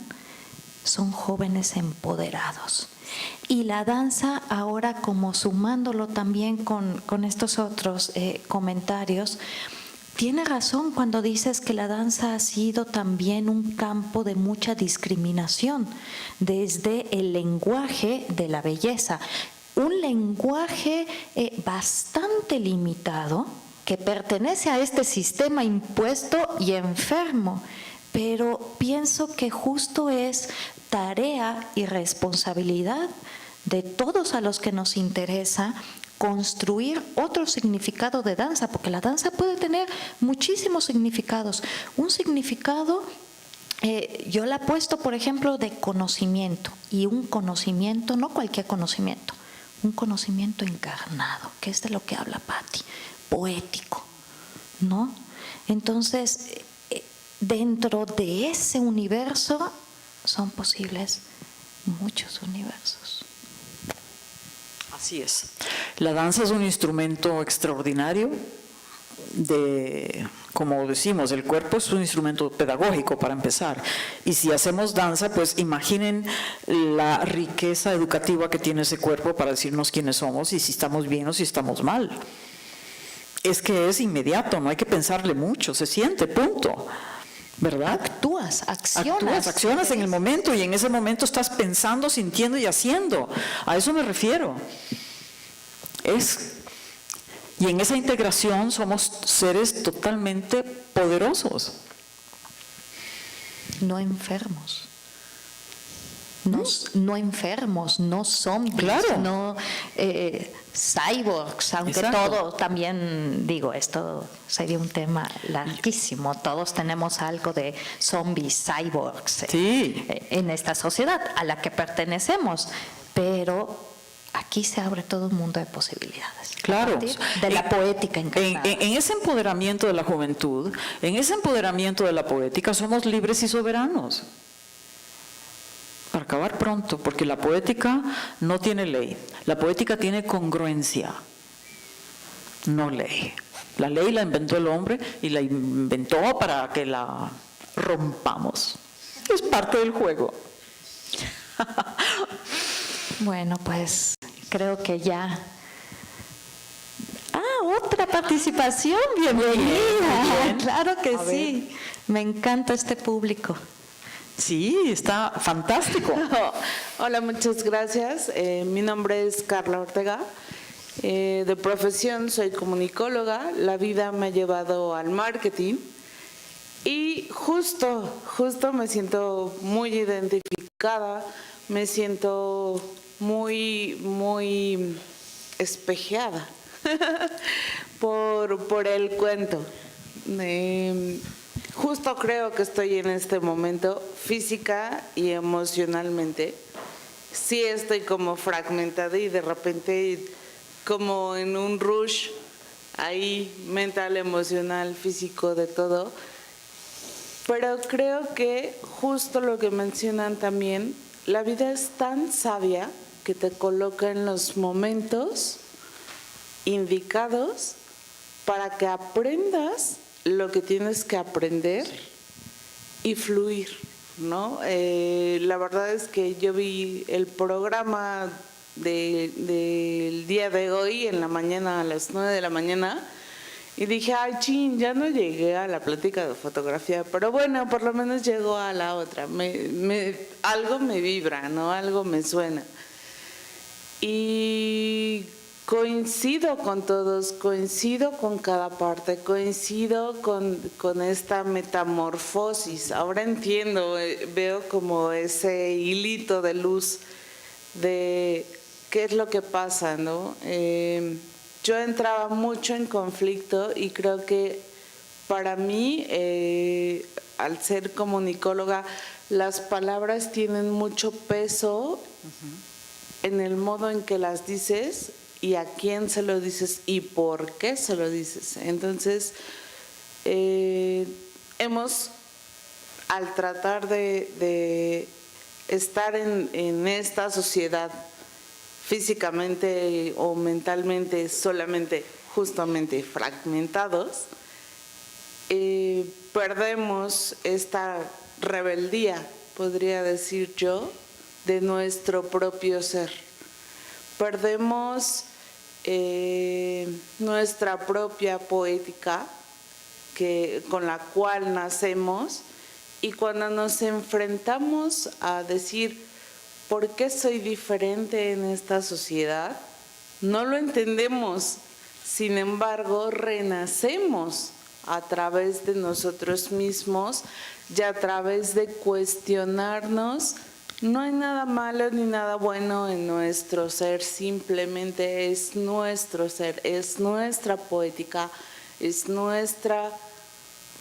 son jóvenes empoderados. Y la danza ahora, como sumándolo también con estos otros comentarios, tiene razón cuando dices que la danza ha sido también un campo de mucha discriminación, desde el lenguaje de la belleza, un lenguaje bastante limitado que pertenece a este sistema impuesto y enfermo, pero pienso que justo es tarea y responsabilidad de todos a los que nos interesa construir otro significado de danza, porque la danza puede tener muchísimos significados. Un significado, yo la he puesto, por ejemplo, de conocimiento, y un conocimiento, no cualquier conocimiento, un conocimiento encarnado, que es de lo que habla Patti, poético, ¿no? Entonces, dentro de ese universo son posibles muchos universos. Así es. La danza es un instrumento extraordinario como decimos, el cuerpo es un instrumento pedagógico para empezar. Y si hacemos danza, pues imaginen la riqueza educativa que tiene ese cuerpo para decirnos quiénes somos y si estamos bien o si estamos mal. Es que es inmediato, no hay que pensarle mucho, se siente, punto. ¿Verdad? Accionas en el momento y en ese momento estás pensando, sintiendo y haciendo. A eso me refiero. Y en esa integración somos seres totalmente poderosos. No enfermos. No enfermos, no zombies, claro. No cyborgs, aunque Exacto. todo también, digo, esto sería un tema larguísimo. Todos tenemos algo de zombies, cyborgs Sí. En esta sociedad a la que pertenecemos, pero aquí se abre todo un mundo de posibilidades. Claro. A partir de la poética encarnada. En ese empoderamiento de la juventud, en ese empoderamiento de la poética, somos libres y soberanos. Para acabar pronto, porque la poética no tiene ley. La poética tiene congruencia, no ley. La ley la inventó el hombre y la inventó para que la rompamos. Es parte del juego. Bueno, pues creo que ya. Otra participación, bienvenida. Bien. Claro que sí. Me encanta este público. Sí, está fantástico. Hola, muchas gracias. Mi nombre es Carla Ortega. De profesión soy comunicóloga. La vida me ha llevado al marketing. Y justo me siento muy identificada, me siento muy espejeada por el cuento. Justo creo que estoy en este momento física y emocionalmente. Sí estoy como fragmentada y de repente como en un rush ahí mental, emocional, físico, de todo. Pero creo que justo lo que mencionan también, la vida es tan sabia que te coloca en los momentos indicados para que aprendas lo que tienes que aprender y fluir, ¿no? La verdad es que yo vi el programa del día de hoy, en la mañana, a las 9 de la mañana, y dije, ay, chin, ya no llegué a la plática de fotografía, pero bueno, por lo menos llegó a la otra. Algo me vibra, ¿no? Algo me suena. Y coincido con todos, coincido con cada parte, coincido con esta metamorfosis. Ahora entiendo, veo como ese hilito de luz de qué es lo que pasa, ¿no? Yo entraba mucho en conflicto y creo que para mí, al ser comunicóloga, las palabras tienen mucho peso en el modo en que las dices y a quién se lo dices y por qué se lo dices. Entonces, hemos, al tratar de estar en esta sociedad físicamente o mentalmente solamente, justamente fragmentados, perdemos esta rebeldía, podría decir yo, de nuestro propio ser. Perdemos nuestra propia poética con la cual nacemos, y cuando nos enfrentamos a decir ¿por qué soy diferente en esta sociedad? No lo entendemos, sin embargo renacemos a través de nosotros mismos y a través de cuestionarnos. No hay nada malo ni nada bueno en nuestro ser, simplemente es nuestro ser, es nuestra poética, es nuestra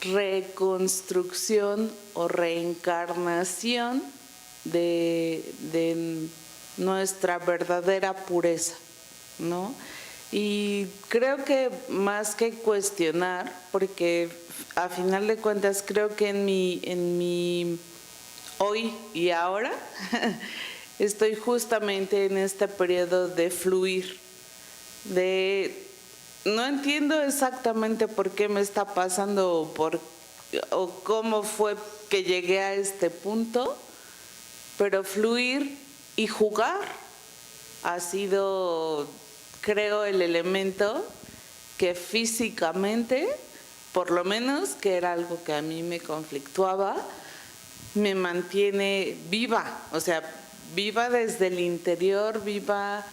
reconstrucción o reencarnación de nuestra verdadera pureza, ¿no? Y creo que más que cuestionar, porque a final de cuentas creo que en mi hoy y ahora estoy justamente en este periodo de fluir, no entiendo exactamente por qué me está pasando o cómo fue que llegué a este punto, pero fluir y jugar ha sido, creo, el elemento que físicamente, por lo menos, que era algo que a mí me conflictuaba, me mantiene viva, o sea, viva desde el interior, viva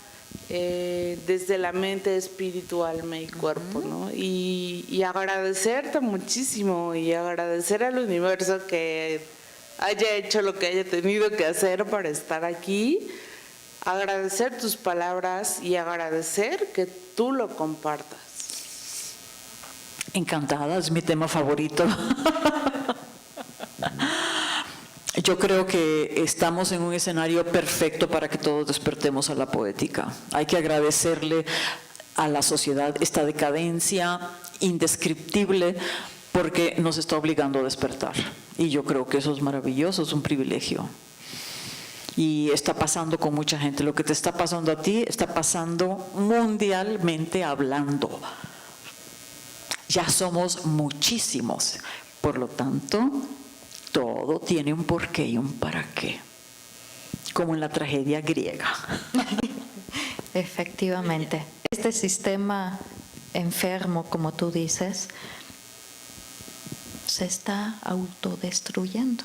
desde la mente, espíritu, alma y cuerpo, ¿no? Y agradecerte muchísimo y agradecer al universo que haya hecho lo que haya tenido que hacer para estar aquí, agradecer tus palabras y agradecer que tú lo compartas. Encantada, es mi tema favorito. Yo creo que estamos en un escenario perfecto para que todos despertemos a la poética. Hay que agradecerle a la sociedad esta decadencia indescriptible porque nos está obligando a despertar. Y yo creo que eso es maravilloso, es un privilegio. Y está pasando con mucha gente. Lo que te está pasando a ti está pasando mundialmente hablando. Ya somos muchísimos. Por lo tanto, todo tiene un porqué y un para qué, como en la tragedia griega. Efectivamente. Este sistema enfermo, como tú dices, se está autodestruyendo.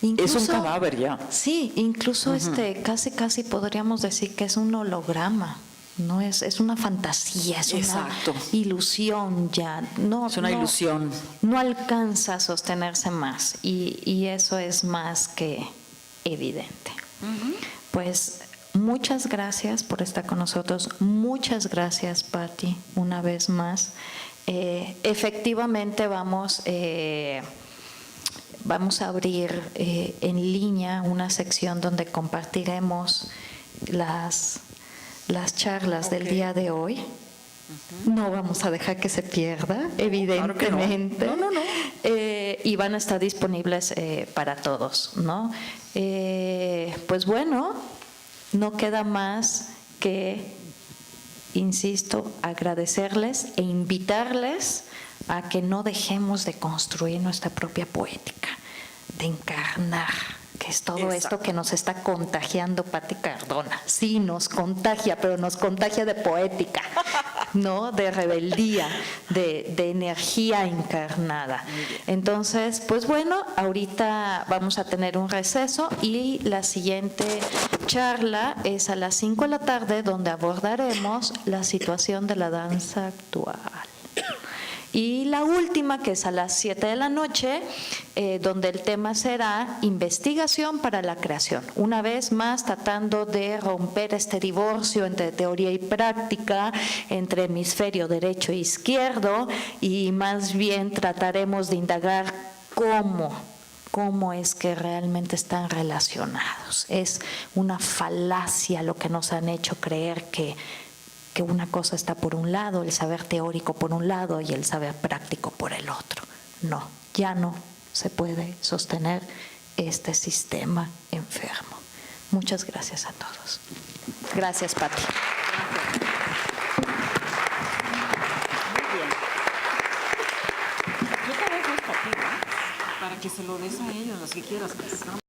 Incluso, es un cadáver ya. Sí, incluso casi podríamos decir que es un holograma. No es una fantasía, es Exacto. Una ilusión ya. No, es una ilusión. No alcanza a sostenerse más y eso es más que evidente. Pues muchas gracias por estar con nosotros. Muchas gracias, Patti, una vez más. Efectivamente vamos a abrir en línea una sección donde compartiremos las charlas del día de hoy. No vamos a dejar que se pierda, evidentemente. Claro que no. Y van a estar disponibles para todos, ¿no? Pues bueno, no queda más que, insisto, agradecerles e invitarles a que no dejemos de construir nuestra propia poética, de encarnar, que es todo esto que nos está contagiando Pati Cardona. Sí, nos contagia, pero nos contagia de poética, ¿no? De rebeldía, de energía encarnada. Entonces, pues bueno, ahorita vamos a tener un receso y la siguiente charla es a las 5 de la tarde, donde abordaremos la situación de la danza actual. Y la última, que es a las 7 de la noche, donde el tema será investigación para la creación. Una vez más, tratando de romper este divorcio entre teoría y práctica, entre hemisferio derecho e izquierdo, y más bien trataremos de indagar cómo es que realmente están relacionados. Es una falacia lo que nos han hecho creer que una cosa está por un lado, el saber teórico por un lado y el saber práctico por el otro. No, ya no se puede sostener este sistema enfermo. Muchas gracias a todos. Gracias, Pati. Muy bien. Yo te dejo esta, para que se lo des a ellos, los que quieras.